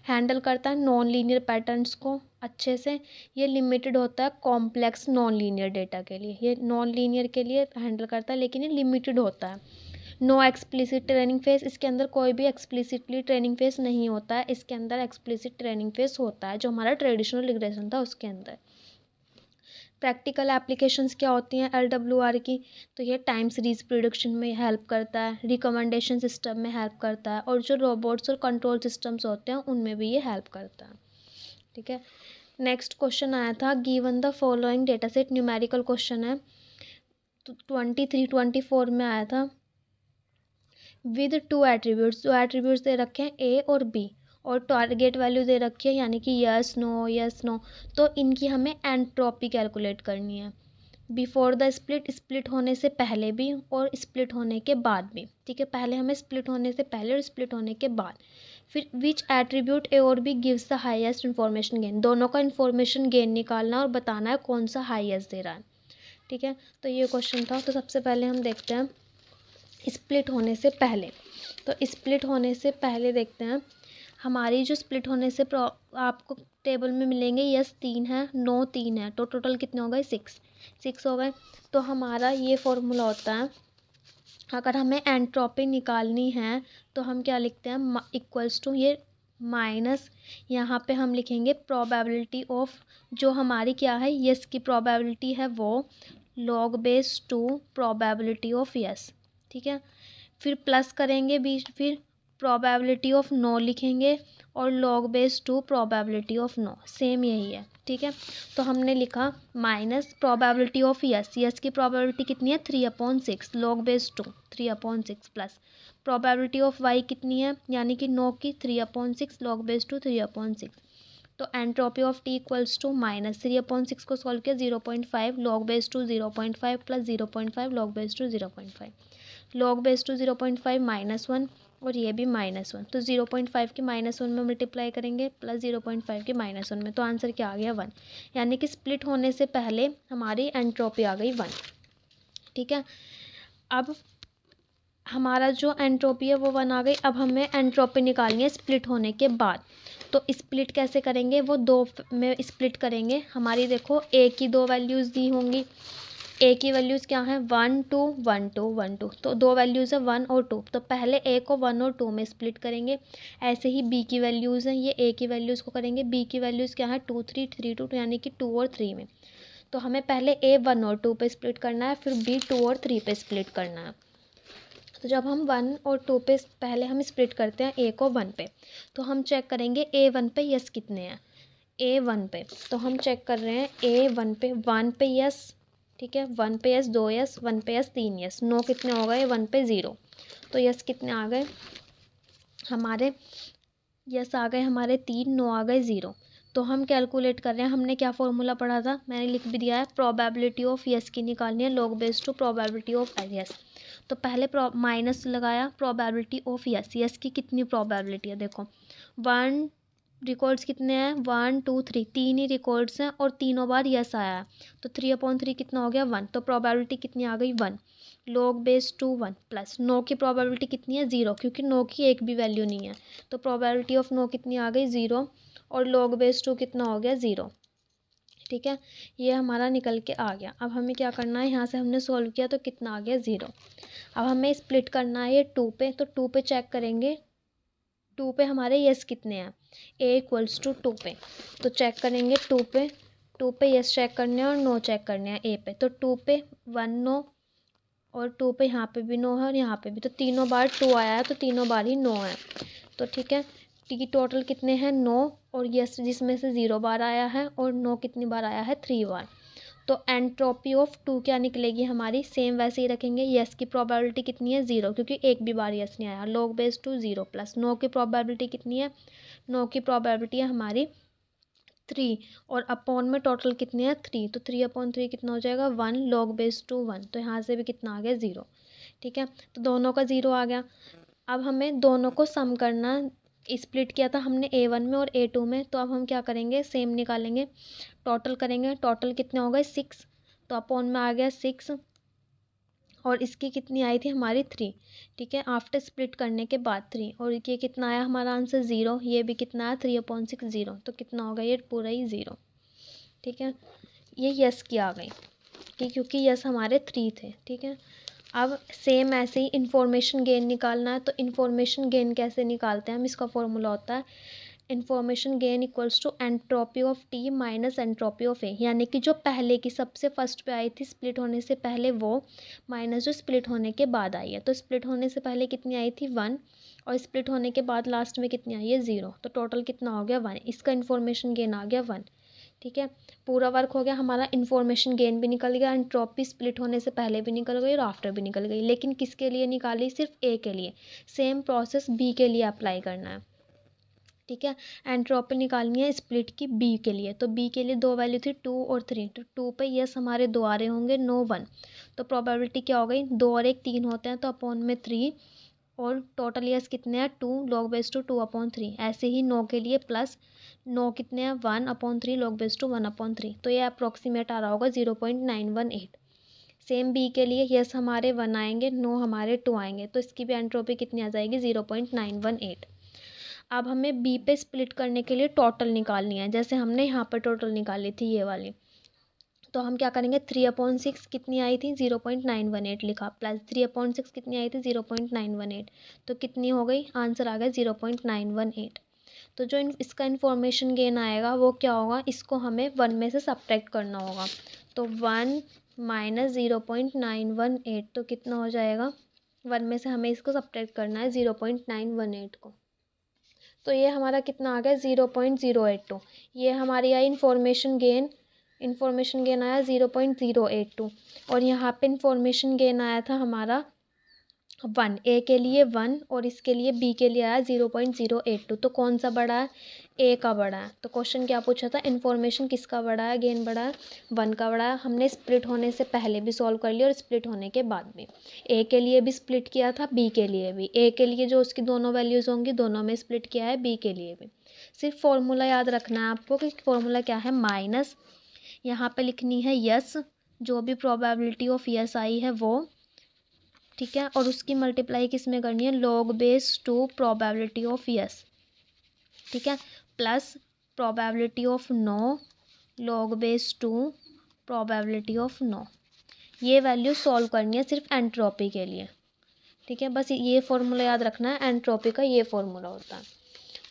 हैंडल करता है नॉन लीनियर पैटर्न्स को अच्छे से। ये लिमिटेड होता है कॉम्प्लेक्स नॉन लीनियर डेटा के लिए, ये नॉन लीनियर के लिए हैंडल करता है, लेकिन ये लिमिटेड होता है। नो एक्सप्लिसिट ट्रेनिंग फेस, इसके अंदर कोई भी एक्सप्लिसिटली ट्रेनिंग फेस नहीं होता है, इसके अंदर एक्सप्लिसिट ट्रेनिंग फेस होता है जो हमारा ट्रेडिशनल रिग्रेशन था उसके अंदर। प्रैक्टिकल एप्लीकेशंस क्या होती हैं LWR की, तो ये टाइम सीरीज प्रिडिक्शन में हेल्प करता है, रिकमेंडेशन सिस्टम में हेल्प करता है, और जो रोबोट्स और कंट्रोल सिस्टम्स होते हैं उनमें भी ये हेल्प करता है। ठीक है, नेक्स्ट क्वेश्चन आया था, given the following data set, numerical question है, तो 23-24 में आया था। विद 2 एट्रीब्यूट्स, 2 एट्रीब्यूट्स दे रखे हैं A और B, और टारगेट वैल्यू दे रखी है यानी कि यस नो। तो इनकी हमें एंट्रोपी कैलकुलेट करनी है, बिफोर द स्प्लिट, स्प्लिट होने से पहले भी और स्प्लिट होने के बाद भी। ठीक है, पहले हमें स्प्लिट होने से पहले और स्प्लिट होने के बाद। फिर विच एट्रीब्यूट A और B gives the highest information gain, दोनों का इन्फॉर्मेशन गेन निकालना और बताना है कौन सा हाईएस्ट दे रहा है। ठीक है, तो ये क्वेश्चन था। तो सबसे पहले हम देखते हैं स्प्लिट होने से पहले। तो स्प्लिट होने से पहले देखते हैं हमारी जो स्प्लिट होने से आपको टेबल में मिलेंगे यस 3 है, नो 3 है, तो टोटल कितने हो गए 6 हो गए। तो हमारा ये फॉर्मूला होता है, अगर हमें एंट्रोपी निकालनी है तो हम क्या लिखते हैं, इक्वल्स टू ये माइनस, यहाँ पे हम लिखेंगे प्रोबेबिलिटी ऑफ, जो हमारी क्या है यस की प्रोबेबिलिटी है वो log base two probability of yes, ठीक है। फिर प्लस करेंगे बीच, फिर प्रोबेबिलिटी ऑफ नो लिखेंगे और log base two probability of no, same यही है, ठीक है। तो हमने लिखा minus probability of yes, yes की प्रोबेबिलिटी कितनी है 3/6 log base two 3/6 plus probability of Y कितनी है यानी कि नो की 3/6 लॉग बेस टू 3/6। तो entropy of T equals to minus 3/6 को सॉल्व किया 0.5 log base two 0.5 plus 0.5 log base two 0.5, log base two 0.5 -1 और ये भी -1, तो 0.5 की -1 में मल्टीप्लाई करेंगे प्लस 0.5 की -1 में, तो आंसर क्या आ गया 1, यानी कि स्प्लिट होने से पहले हमारी एंट्रोपी आ गई 1, ठीक है। अब हमारा जो एंट्रोपी है वो 1 आ गई। अब हमें एंट्रोपी निकालनी है स्प्लिट होने के बाद। तो स्प्लिट कैसे करेंगे, वो 2 में स्प्लिट करेंगे। हमारी देखो ए की 2 वैल्यूज़ दी होंगी, ए की वैल्यूज़ क्या है 1 2 1 2 1 2, तो 2 वैल्यूज़ है 1 और 2, तो पहले ए को 1 और 2 में स्प्लिट करेंगे। ऐसे ही बी की वैल्यूज़ हैं, ये ए की वैल्यूज़ को करेंगे, बी की वैल्यूज़ क्या है 2 3 3 2 यानी कि 2 और 3 में। तो हमें पहले ए 1 और 2 पे स्प्लिट करना है, फिर बी 2 और 3 पे स्प्लिट करना है। तो जब हम 1 और 2 पे पहले हम स्प्लिट करते हैं ए को 1 पे, तो हम चेक करेंगे ए 1 पे यस कितने हैं। ए 1 पे तो हम चेक कर रहे हैं ए 1 पे 1 पे यस, ठीक है, 1 पे यस 2 यस, 1 पे यस 3 यस, नो कितने हो गए 1 पे 0, तो यस कितने आ गए हमारे, यस आ गए हमारे 3, नो आ गए 0। तो हम कैलकुलेट कर रहे हैं, हमने क्या फॉर्मूला पढ़ा था, मैंने लिख भी दिया है, प्रोबेबिलिटी ऑफ यस की निकालनी है log base two probability of yes. तो पहले माइनस लगाया प्रोबेबिलिटी ऑफ यस, यस की कितनी प्रोबेबिलिटी है देखो 1, रिकॉर्ड्स कितने हैं 1 2 3, 3 ही रिकॉर्ड्स हैं और तीनों बार यस आया है, तो 3/3 कितना हो गया 1, तो प्रोबेबिलिटी कितनी आ गई 1 log base two 1 plus no की प्रोबेबिलिटी कितनी है 0, क्योंकि नो की एक भी वैल्यू नहीं है, तो प्रोबेबिलिटी ऑफ नो कितनी आ गई 0 और लॉग बेस टू कितना हो गया 0, ठीक है। ये हमारा निकल के आ गया। अब हमें क्या करना है, यहाँ से हमने सोल्व किया तो कितना आ गया 0। अब हमें स्प्लिट करना है ये 2 पे, तो 2 पे चेक करेंगे 2 पे हमारे यस कितने हैं, ए इक्वल्स टू 2 पे, तो चेक करेंगे 2 पे यस चेक करने हैं और नो चेक करने हैं ए पे, तो 2 पे 1 नो और 2 पे यहाँ पे भी नो है और यहाँ पे भी, तो तीनों बार 2 आया है तो तीनों बार ही नो है, तो ठीक है। टी टोटल कितने हैं 9 और यस जिसमें से 0 बार आया है और नो कितनी बार आया है 3 बार। तो एंट्रोपी ऑफ 2 क्या निकलेगी हमारी, सेम वैसे ही रखेंगे, यस की प्रोबेबिलिटी कितनी है 0 क्योंकि एक भी बार यस नहीं आया, log base two 0 plus no की प्रोबेबिलिटी कितनी है, नो की प्रोबेबिलिटी है हमारी 3 और अपॉन में टोटल कितने हैं 3, तो 3/3 कितना हो जाएगा 1 लॉग बेस टू 1, तो यहाँ से भी कितना आ गया 0, ठीक है। तो दोनों का 0 आ गया। अब हमें दोनों को सम करना, स्प्लिट किया था हमने A1 में और A2 में, तो अब हम क्या करेंगे सेम निकालेंगे, टोटल करेंगे, टोटल कितने हो गए 6, तो अपॉन में आ गया 6 और इसकी कितनी आई थी हमारी 3, ठीक है, आफ्टर स्प्लिट करने के बाद 3, और ये कितना आया हमारा आंसर 0, ये भी कितना आया 3/6 0, तो कितना होगा ये पूरा ही 0, ठीक है। ये यस की आ गई, ठीक, क्योंकि यस हमारे 3 थे, ठीक है। अब सेम ऐसे ही इन्फॉर्मेशन गेन निकालना है, तो इन्फॉर्मेशन गेन कैसे निकालते हैं हम, इसका फॉर्मूला होता है information gain equals to entropy of T minus entropy of A, यानी कि जो पहले की सबसे फर्स्ट पे आई थी स्प्लिट होने से पहले वो माइनस जो स्प्लिट होने के बाद आई है, तो स्प्लिट होने से पहले कितनी आई थी 1 और स्प्लिट होने के बाद लास्ट में कितनी आई है 0, तो टोटल कितना हो गया 1, इसका इन्फॉर्मेशन गेन आ गया 1, ठीक है। पूरा वर्क हो गया हमारा, इन्फॉर्मेशन गेन भी निकल गया, एंट्रोपी स्प्लिट होने से पहले भी निकल गई और आफ्टर भी निकल गई, लेकिन किसके लिए निकाली, सिर्फ ए के लिए। सेम प्रोसेस बी के लिए अप्लाई करना है, ठीक है। एंट्रोपी निकालनी है स्प्लिट की बी के लिए, तो बी के लिए 2 वैल्यू थी 2 और 3, तो 2 पे यस हमारे 2 आ रहे होंगे, नो 1, तो प्रोबेबिलिटी क्या हो गई 2 और 1 3 होते हैं, तो अपॉन में 3 और टोटल यस कितने हैं 2 लॉग बेस टू 2/3, ऐसे ही नो के लिए प्लस नो कितने हैं 1/3 लॉग बेस टू 1/3, तो ये अप्रॉक्सीमेट आ रहा होगा 0.918, सेम बी के लिए यस हमारे 1 आएंगे, नो हमारे 2 आएंगे, तो इसकी भी एंट्रोपी कितनी आ जाएगी 0.918। अब हमें बी पे स्प्लिट करने के लिए टोटल निकालनी है, जैसे हमने यहाँ पर टोटल निकाली थी ये वाली, तो हम क्या करेंगे 3/6 कितनी आई थी 0.918 लिखा, प्लस 3/6 कितनी आई थी 0.918, तो कितनी हो गई, आंसर आ गया 0.918। तो जो इसका इन्फॉर्मेशन गेन आएगा वो क्या होगा, इसको हमें 1 में से सब्ट्रैक्ट करना होगा, तो 1 माइनस 0.918, तो कितना हो जाएगा, 1 में से हमें इसको सब्ट्रैक्ट करना है 0.918 को, तो ये हमारा कितना आ गया 0.082। ये हमारी आई इन्फॉर्मेशन गेन आया 0.082, और यहाँ पे इन्फॉर्मेशन गेन आया था हमारा 1, ए के लिए 1 और इसके लिए बी के लिए आया 0.082। तो कौन सा बड़ा है, ए का बड़ा है। तो क्वेश्चन क्या पूछा था, इन्फॉर्मेशन किसका बड़ा है, गेन बड़ा है 1 का बड़ा है। हमने स्प्लिट होने से पहले भी सॉल्व कर लिया और स्प्लिट होने के बाद भी, ए के लिए भी स्प्लिट किया था, बी के लिए भी। ए के लिए जो उसकी दोनों वैल्यूज़ होंगी दोनों में स्प्लिट किया है, बी के लिए भी। सिर्फ फॉर्मूला याद रखना है आपको कि फॉर्मूला क्या है, माइनस यहाँ पे लिखनी है यस, जो भी प्रोबेबिलिटी ऑफ यस आई है वो, ठीक है, और उसकी मल्टीप्लाई किस में करनी है, log base 2 probability of yes, ठीक है, plus probability of no log base 2 probability of no. ये वैल्यू सॉल्व करनी है सिर्फ एंट्रोपी के लिए, ठीक है, बस ये फॉर्मूला याद रखना है, एंट्रोपी का ये फॉर्मूला होता है।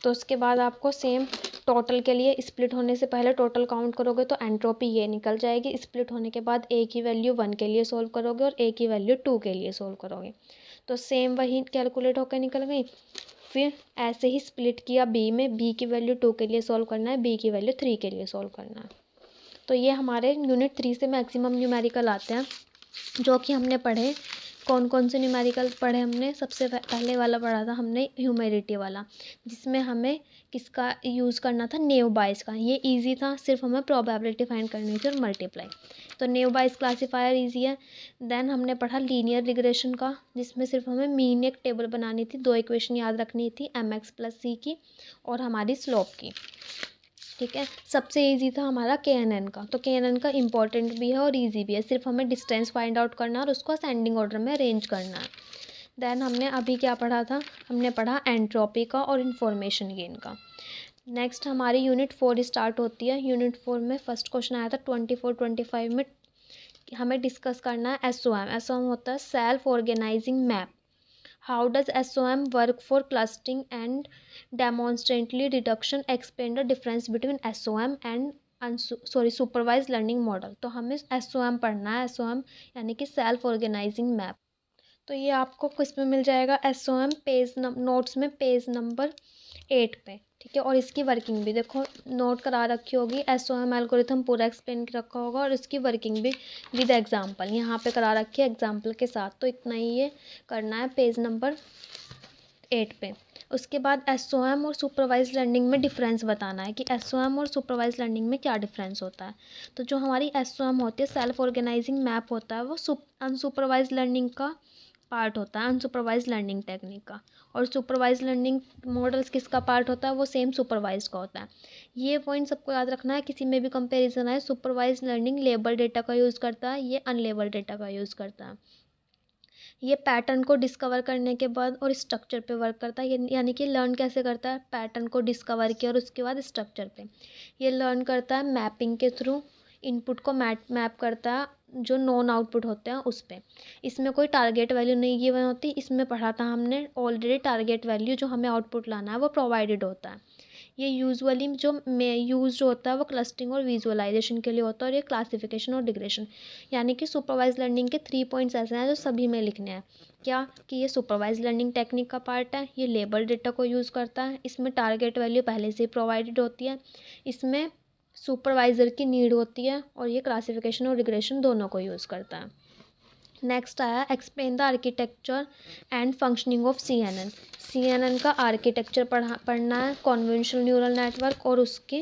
तो उसके बाद आपको सेम टोटल के लिए स्प्लिट होने से पहले टोटल काउंट करोगे तो एंट्रोपी ये निकल जाएगी, स्प्लिट होने के बाद ए की वैल्यू 1 के लिए सोल्व करोगे और ए की वैल्यू 2 के लिए सोल्व करोगे, तो सेम वही कैलकुलेट होकर निकल गई। फिर ऐसे ही स्प्लिट किया बी में, बी की वैल्यू 2 के लिए सोल्व करना है, बी की वैल्यू 3 के लिए सोल्व करना है। तो ये हमारे यूनिट 3 से मैक्सिमम न्यूमेरिकल आते हैं, जो कि हमने पढ़े। कौन कौन से न्यूमेरिकल पढ़े हमने, सबसे पहले वाला पढ़ा था हमने ह्यूमेरिटी वाला, जिसमें हमें किसका यूज़ करना था, नेव बायस का। ये इजी था, सिर्फ हमें प्रोबेबिलिटी फाइंड करनी थी और मल्टीप्लाई, तो नेव बायस क्लासीफायर इजी है। देन हमने पढ़ा लीनियर रिग्रेशन का, जिसमें सिर्फ हमें मीन एक टेबल बनानी थी, 2 इक्वेशन याद रखनी थी, mx + c की और हमारी स्लोप की, ठीक है। सबसे इजी था हमारा KNN का, तो KNN का इंपॉर्टेंट भी है और इजी भी है, सिर्फ हमें डिस्टेंस फाइंड आउट करना है और उसको असेंडिंग ऑर्डर में अरेंज करना है। देन हमने अभी क्या पढ़ा था, हमने पढ़ा एंट्रोपी का और इन्फॉर्मेशन गेन का। नेक्स्ट हमारी यूनिट 4 स्टार्ट होती है। यूनिट 4 में फर्स्ट क्वेश्चन आया था 24-25 में, हमें डिस्कस करना है SOM। SOM होता है self organising map. How does SOM work for clustering and dimensionality reduction, explain the difference between SOM and supervise learning model. तो हमें SOM पढ़ना है, SOM यानी कि सेल्फ ऑर्गेनाइजिंग मैप। तो ये आपको किस में मिल जाएगा, SOM पेज नोट्स में पेज नंबर 8 पे, ठीक है। और इसकी वर्किंग भी देखो नोट करा रखी होगी, SOM एल्गोरिथम पूरा एक्सप्लेन रखा होगा और इसकी वर्किंग भी विद एग्जांपल यहाँ पे करा रखी है एग्जांपल के साथ। तो इतना ही ये करना है पेज नंबर 8 पे। उसके बाद SOM और सुपरवाइज लर्निंग में डिफरेंस बताना है कि SOM और सुपरवाइज लर्निंग में क्या डिफरेंस होता है। तो जो हमारी SOM होती है सेल्फ ऑर्गेनाइजिंग मैप होता है, वो अनसुपरवाइज लर्निंग का पार्ट होता है, अनसुपरवाइज लर्निंग टेक्निक का। और सुपरवाइज लर्निंग मॉडल्स किसका पार्ट होता है, वो सेम सुपरवाइज का होता है। ये पॉइंट सबको याद रखना है, किसी में भी कंपैरिजन आए, सुपरवाइज लर्निंग लेबल डेटा का यूज़ करता है, ये अनलेबल डेटा का यूज़ करता है। ये पैटर्न को डिस्कवर करने के बाद और स्ट्रक्चर पे वर्क करता है, यानी कि लर्न कैसे करता है, पैटर्न को डिस्कवर किया और उसके बाद स्ट्रक्चर पे ये लर्न करता है, मैपिंग के थ्रू इनपुट को मैप करता है जो नॉन आउटपुट होते हैं उस पर। इसमें कोई टारगेट वैल्यू नहीं गिवन होती, इसमें पढ़ा था हमने ऑलरेडी, टारगेट वैल्यू जो हमें आउटपुट लाना है वो प्रोवाइडेड होता है। ये यूजुअली जो यूज होता है वो क्लस्टरिंग और विजुअलाइजेशन के लिए होता है, और ये क्लासिफिकेशन और डिग्रेशन, यानी कि सुपरवाइज लर्निंग के 3 पॉइंट्स ऐसे हैं जो सभी में लिखने हैं। क्या कि ये सुपरवाइज लर्निंग टेक्निक का पार्ट है, ये लेबल डेटा को यूज़ करता है, इसमें टारगेट वैल्यू पहले से प्रोवाइडेड होती है, इसमें सुपरवाइज़र की नीड होती है, और ये क्लासिफिकेशन और रिग्रेशन दोनों को यूज़ करता है। नेक्स्ट आया explain the architecture and functioning of CNN। CNN का आर्किटेक्चर पढ़ना है, कॉन्वेंशनल न्यूरल नेटवर्क और उसके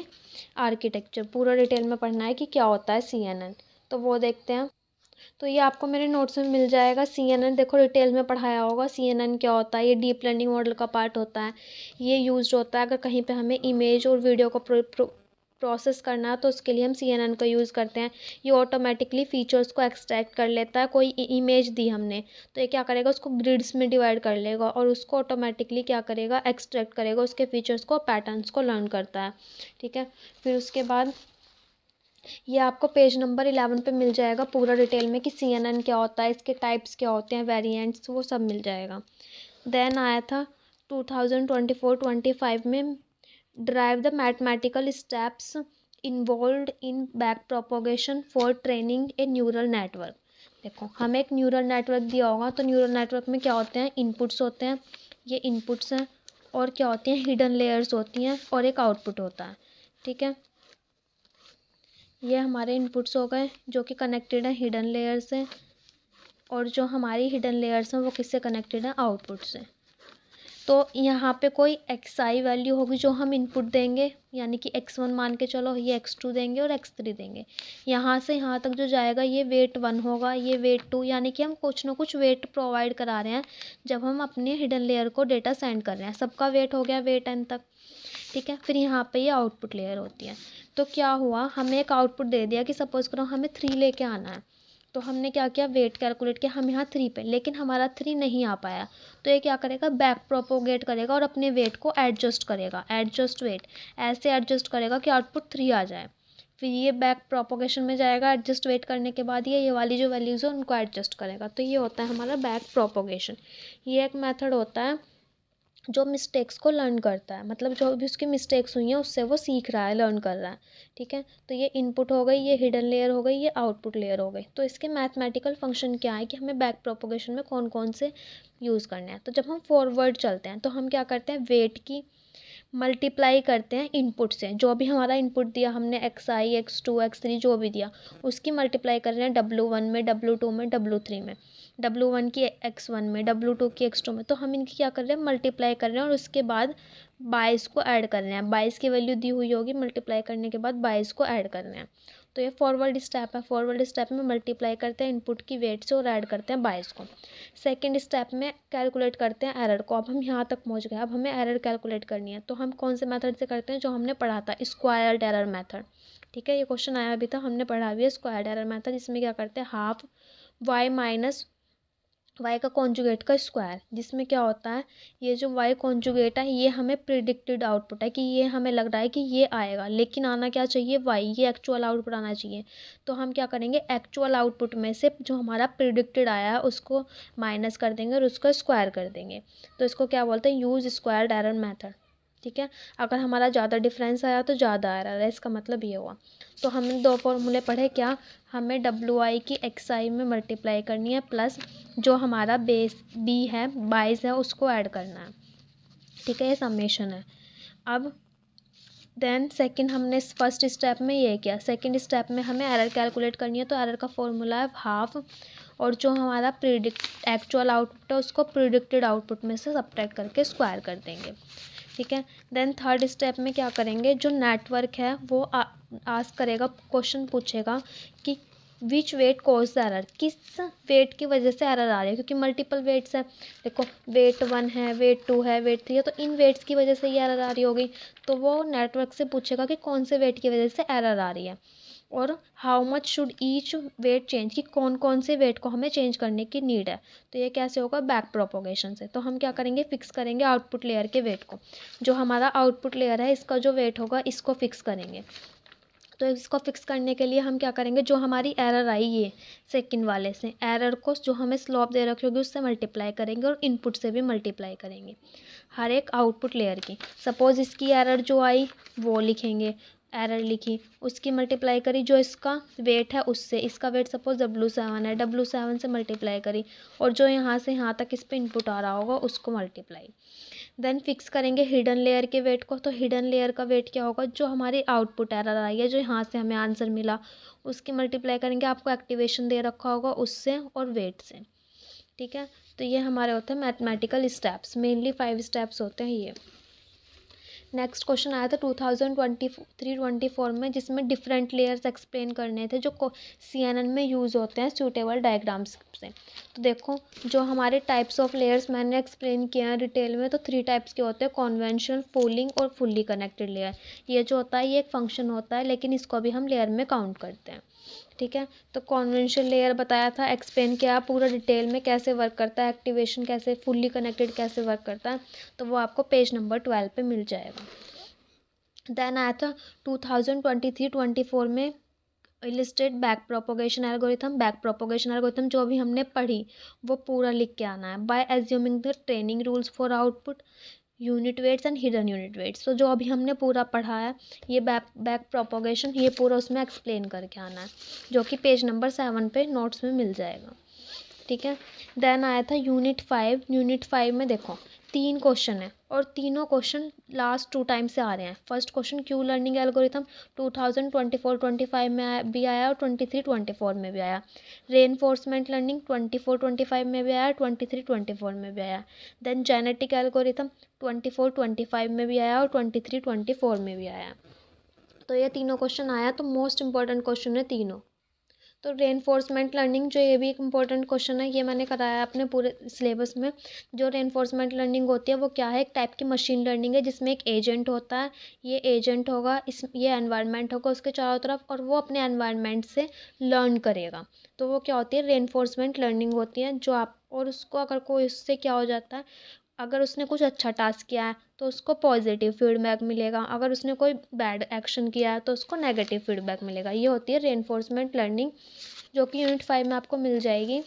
आर्किटेक्चर पूरा डिटेल में पढ़ना है कि क्या होता है CNN। तो वो देखते हैं। तो ये आपको मेरे नोट्स में मिल जाएगा। CNN देखो डिटेल में पढ़ाया होगा, CNN क्या होता है, ये डीप लर्निंग मॉडल का पार्ट होता है। ये यूज होता है अगर कहीं पे हमें इमेज और वीडियो को प्रोसेस करना है तो उसके लिए हम CNN का यूज़ करते हैं। ये ऑटोमेटिकली फ़ीचर्स को एक्सट्रैक्ट कर लेता है। कोई इमेज दी हमने तो ये क्या करेगा, उसको ग्रिड्स में डिवाइड कर लेगा और उसको ऑटोमेटिकली क्या करेगा, एक्सट्रैक्ट करेगा उसके फीचर्स को, पैटर्न्स को लर्न करता है। ठीक है, फिर उसके बाद ये आपको पेज नंबर 11 पे मिल जाएगा पूरा डिटेल में कि CNN क्या होता है, इसके टाइप्स क्या होते हैं, वेरिएंट्स, वो सब मिल जाएगा। देन आया था 2024-25 में, drive the mathematical steps involved in back propagation for training A neural network. देखो हमें एक न्यूरल नेटवर्क दिया होगा, तो न्यूरल नेटवर्क में क्या होते हैं, इनपुट्स होते हैं, ये इनपुट्स हैं, और क्या होती हैं, हिडन लेयर्स होती हैं, और एक आउटपुट होता है। ठीक है, ये हमारे इनपुट्स हो गए जो कि कनेक्टेड है हिडन लेयर से, और जो हमारी हिडन लेयर्स हैं वो किससे कनेक्टेड है, आउटपुट से। तो यहाँ पे कोई XI वैल्यू होगी जो हम इनपुट देंगे, यानी कि X1 मान के चलो, ये X2 देंगे और X3 देंगे। यहाँ से यहाँ तक जो जाएगा ये वेट 1 होगा, ये वेट 2, यानी कि हम कुछ ना कुछ वेट प्रोवाइड करा रहे हैं जब हम अपने हिडन लेयर को डेटा सेंड कर रहे हैं। सबका वेट हो गया वेट n तक। ठीक है, फिर यहाँ पे ये आउटपुट लेयर होती है। तो क्या हुआ, हमें एक आउटपुट दे दिया कि सपोज करो हमें 3 लेके आना है, तो हमने क्या किया, वेट कैलकुलेट किया हम यहाँ 3 पे, लेकिन हमारा 3 नहीं आ पाया, तो ये क्या करेगा, बैक प्रोपोगेट करेगा और अपने वेट को एडजस्ट करेगा, एडजस्ट वेट, ऐसे एडजस्ट करेगा कि आउटपुट 3 आ जाए। फिर ये बैक प्रोपोगेशन में जाएगा, एडजस्ट वेट करने के बाद ये वाली जो वैल्यूज़ है उनको एडजस्ट करेगा। तो ये होता है हमारा बैक प्रोपोगेशन। ये एक मेथड होता है जो मिस्टेक्स को लर्न करता है, मतलब जो भी उसकी मिस्टेक्स हुई हैं उससे वो सीख रहा है, लर्न कर रहा है। ठीक है, तो ये इनपुट हो गई, ये हिडन लेयर हो गई, ये आउटपुट लेयर हो गई। तो इसके मैथमेटिकल फंक्शन क्या है कि हमें बैक प्रोपोगेशन में कौन कौन से यूज़ करने हैं। तो जब हम फॉरवर्ड चलते हैं तो हम क्या करते हैं, वेट की मल्टीप्लाई करते हैं इनपुट से, जो भी हमारा इनपुट दिया हमने XI X2 X3 जो भी दिया उसकी मल्टीप्लाई कर रहे हैं W1 में, W2 में, W3 में, W1 की X1 में, W2 की X2 में। तो हम इनकी क्या कर रहे हैं, मल्टीप्लाई कर रहे हैं और उसके बाद 22 को ऐड कर रहे हैं। 22 की वैल्यू दी हुई होगी, मल्टीप्लाई करने के बाद 22 को ऐड कर रहे हैं। तो ये फॉरवर्ड स्टेप है। फॉरवर्ड स्टेप में मल्टीप्लाई करते हैं इनपुट की वेट से और ऐड करते हैं 22 को। सेकंड स्टेप में कैलकुलेट करते हैं एरर को। अब हम यहाँ तक पहुँच गए, अब हमें एरर कैलकुलेट करनी है। तो हम कौन से मेथड से करते हैं, जो हमने पढ़ा था, स्क्वायर्ड एरर मेथड। ठीक है, ये क्वेश्चन आया भी था, हमने पढ़ा भी है स्क्वायर्ड एरर मेथड। इसमें क्या करते हैं, हाफ y माइनस y का कॉन्जुगेट का स्क्वायर, जिसमें क्या होता है, ये जो y कॉन्जुगेट है ये हमें प्रिडिक्टेड आउटपुट है कि ये हमें लग रहा है कि ये आएगा, लेकिन आना क्या चाहिए, y, ये एक्चुअल आउटपुट आना चाहिए। तो हम क्या करेंगे, एक्चुअल आउटपुट में से जो हमारा प्रिडिक्टेड आया है उसको माइनस कर देंगे और उसको स्क्वायर कर देंगे। तो इसको क्या बोलते हैं, यूज़ स्क्वायर्ड एरर मेथड। ठीक है, अगर हमारा ज़्यादा डिफरेंस आया तो ज़्यादा एरर है, इसका मतलब ये हुआ। तो हमने 2 फॉर्मूले पढ़े, क्या, हमें WI की XI में मल्टीप्लाई करनी है, प्लस जो हमारा बेस B है 22 है उसको ऐड करना है। ठीक है, ये समेशन है। अब देन सेकंड हमने फर्स्ट स्टेप में ये किया, सेकंड स्टेप में हमें एरर कैलकुलेट करनी है। तो एरर का फॉर्मूला है हाफ, और जो हमारा एक्चुअल आउटपुट है उसको प्रिडिक्टेड आउटपुट में से सब्ट्रैक्ट करके स्क्वायर कर देंगे। ठीक है, देन थर्ड स्टेप में क्या करेंगे, जो नेटवर्क है वो आस्क करेगा, क्वेश्चन पूछेगा कि विच वेट कॉज द एरर, किस वेट की वजह से एरर आ रही है, क्योंकि मल्टीपल वेट्स है। देखो वेट 1 है, वेट 2 है, वेट 3 है, तो इन वेट्स की वजह से ये एरर आ रही होगी। तो वो नेटवर्क से पूछेगा कि कौन से वेट की वजह से एरर आ रही है, और how much should each wait change, कि कौन कौन से वेट को हमें चेंज करने की नीड है। तो ये कैसे होगा, बैक प्रोपोगेशन से। तो हम क्या करेंगे, फिक्स करेंगे आउटपुट लेयर के वेट को। जो हमारा आउटपुट लेयर है इसका जो वेट होगा इसको फिक्स करेंगे। तो इसको फिक्स करने के लिए हम क्या करेंगे, जो हमारी एरर आई है सेकंड वाले से, एरर को जो हमें स्लोप दे रखी होगी उससे मल्टीप्लाई करेंगे और इनपुट से भी मल्टीप्लाई करेंगे हर एक आउटपुट लेयर की। सपोज इसकी एरर जो आई वो लिखेंगे, एरर लिखी, उसकी मल्टीप्लाई करी जो इसका वेट है उससे, इसका वेट सपोज W7 है, W7 से मल्टीप्लाई करी, और जो यहाँ से यहाँ तक इस पर इनपुट आ रहा होगा उसको मल्टीप्लाई। देन फिक्स करेंगे हिडन लेयर के वेट को। तो हिडन लेयर का वेट क्या होगा, जो हमारी आउटपुट एरर आई है, जो यहाँ से हमें आंसर मिला उसकी मल्टीप्लाई करेंगे, आपको एक्टिवेशन दे रखा होगा उससे और वेट से। ठीक है, तो ये हमारे होते हैं मैथमेटिकल स्टेप्स, मेनली 5 स्टेप्स होते हैं ये। नेक्स्ट क्वेश्चन आया था 2023-24 में, जिसमें डिफरेंट लेयर्स एक्सप्लेन करने थे जो CNN में यूज़ होते हैं सूटेबल डायग्राम्स से। तो देखो, जो हमारे टाइप्स ऑफ लेयर्स मैंने एक्सप्लेन किया है डिटेल में, तो 3 टाइप्स के होते हैं, कॉन्वेंशनल, पूलिंग और फुल्ली कनेक्टेड लेयर। ये जो होता है ये एक फंक्शन होता है, लेकिन इसको भी हम लेयर में काउंट करते हैं। ठीक है, तो कॉन्वेंशनल लेयर बताया था, एक्सप्लेन किया पूरा डिटेल में कैसे वर्क करता है, एक्टिवेशन कैसे, फुल्ली कनेक्टेड कैसे वर्क करता है, तो वो आपको पेज नंबर 12 पे मिल जाएगा। देन आया था 2023-24 में illustrate back propagation algorithm. Back propagation algorithm जो भी हमने पढ़ी वो पूरा लिख के आना है। By assuming the training rules for output, unit weights and hidden unit weights. तो जो अभी हमने पूरा पढ़ा है ये बैक प्रोपोगेशन, ये पूरा उसमें एक्सप्लेन करके आना है, जो कि पेज नंबर 7 पे नोट्स में मिल जाएगा। ठीक है, देन आया था यूनिट 5। यूनिट 5 में देखो 3 क्वेश्चन है और तीनों क्वेश्चन लास्ट 2 टाइम से आ रहे हैं। First question Q learning algorithm 2024-25 में भी आया और 23-24 में भी आया। रेनफोर्समेंट लर्निंग 24-25 में भी आया, 23-24 में भी आया। देन जेनेटिक एल्गोरिथम 24-25 में भी आया और 23-24 में भी आया। तो ये तीनों क्वेश्चन आया, तो मोस्ट इंपॉर्टेंट क्वेश्चन है तीनों। तो रेनफोर्समेंट लर्निंग जो, ये भी एक इम्पॉर्टेंट क्वेश्चन है, ये मैंने कराया अपने पूरे सिलेबस में। जो रेनफोर्समेंट लर्निंग होती है वो क्या है, एक टाइप की मशीन लर्निंग है जिसमें एक एजेंट होता है। ये एजेंट होगा, ये एनवायरनमेंट होगा उसके चारों तरफ, और वो अपने एनवायरनमेंट से लर्न करेगा। तो वो क्या होती है, रेनफोर्समेंट लर्निंग होती है। जो आप, और उसको अगर कोई, उससे क्या हो जाता है, अगर उसने कुछ अच्छा टास्क किया है तो उसको पॉजिटिव फीडबैक मिलेगा, अगर उसने कोई बैड एक्शन किया है तो उसको नेगेटिव फीडबैक मिलेगा। ये होती है रेनफोर्समेंट लर्निंग, जो कि यूनिट 5 में आपको मिल जाएगी।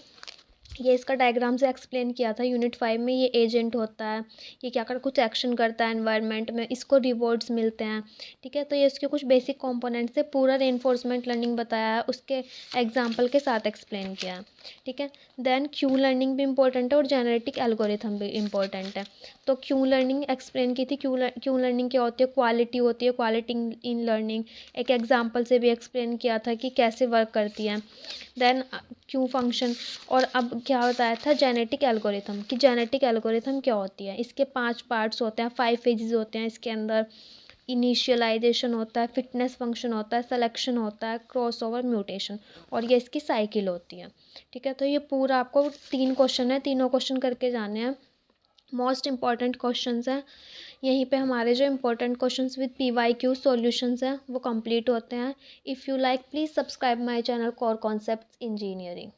ये इसका डायग्राम से एक्सप्लेन किया था यूनिट 5 में। ये एजेंट होता है, ये क्या कर कुछ एक्शन करता है एनवायरनमेंट में, इसको रिवॉर्ड्स मिलते हैं। ठीक है, तो ये इसके कुछ बेसिक कंपोनेंट्स से पूरा रेनफोर्समेंट लर्निंग बताया है, उसके एग्जाम्पल के साथ एक्सप्लेन किया है। ठीक है, देन क्यू लर्निंग भी इंपॉर्टेंट है और जेनेटिक एल्गोरिथम भी इंपॉर्टेंट है। तो क्यू लर्निंग एक्सप्लेन की थी। क्यू लर्निंग क्या होती है, क्वालिटी होती है, क्वालिटी इन लर्निंग। एक एग्जाम्पल से भी एक्सप्लेन किया था कि कैसे वर्क करती है। देन क्यू फंक्शन, और अब क्या बताया था जेनेटिक एल्गोरिथम, कि जेनेटिक एल्गोरिथम क्या होती है। इसके 5 पार्ट्स होते हैं, 5 फेजेस होते हैं इसके अंदर। इनिशियलाइजेशन होता है, फिटनेस फंक्शन होता है, सिलेक्शन होता है, क्रॉसओवर, म्यूटेशन, और ये इसकी साइकिल होती है। ठीक है, तो ये पूरा आपको 3 क्वेश्चन है, तीनों क्वेश्चन करके जाने हैं। मोस्ट इंपॉर्टेंट क्वेश्चंस हैं। यहीं पे हमारे जो important questions with PYQ solutions हैं वो कंप्लीट होते हैं। If you like please subscribe my channel core concepts engineering.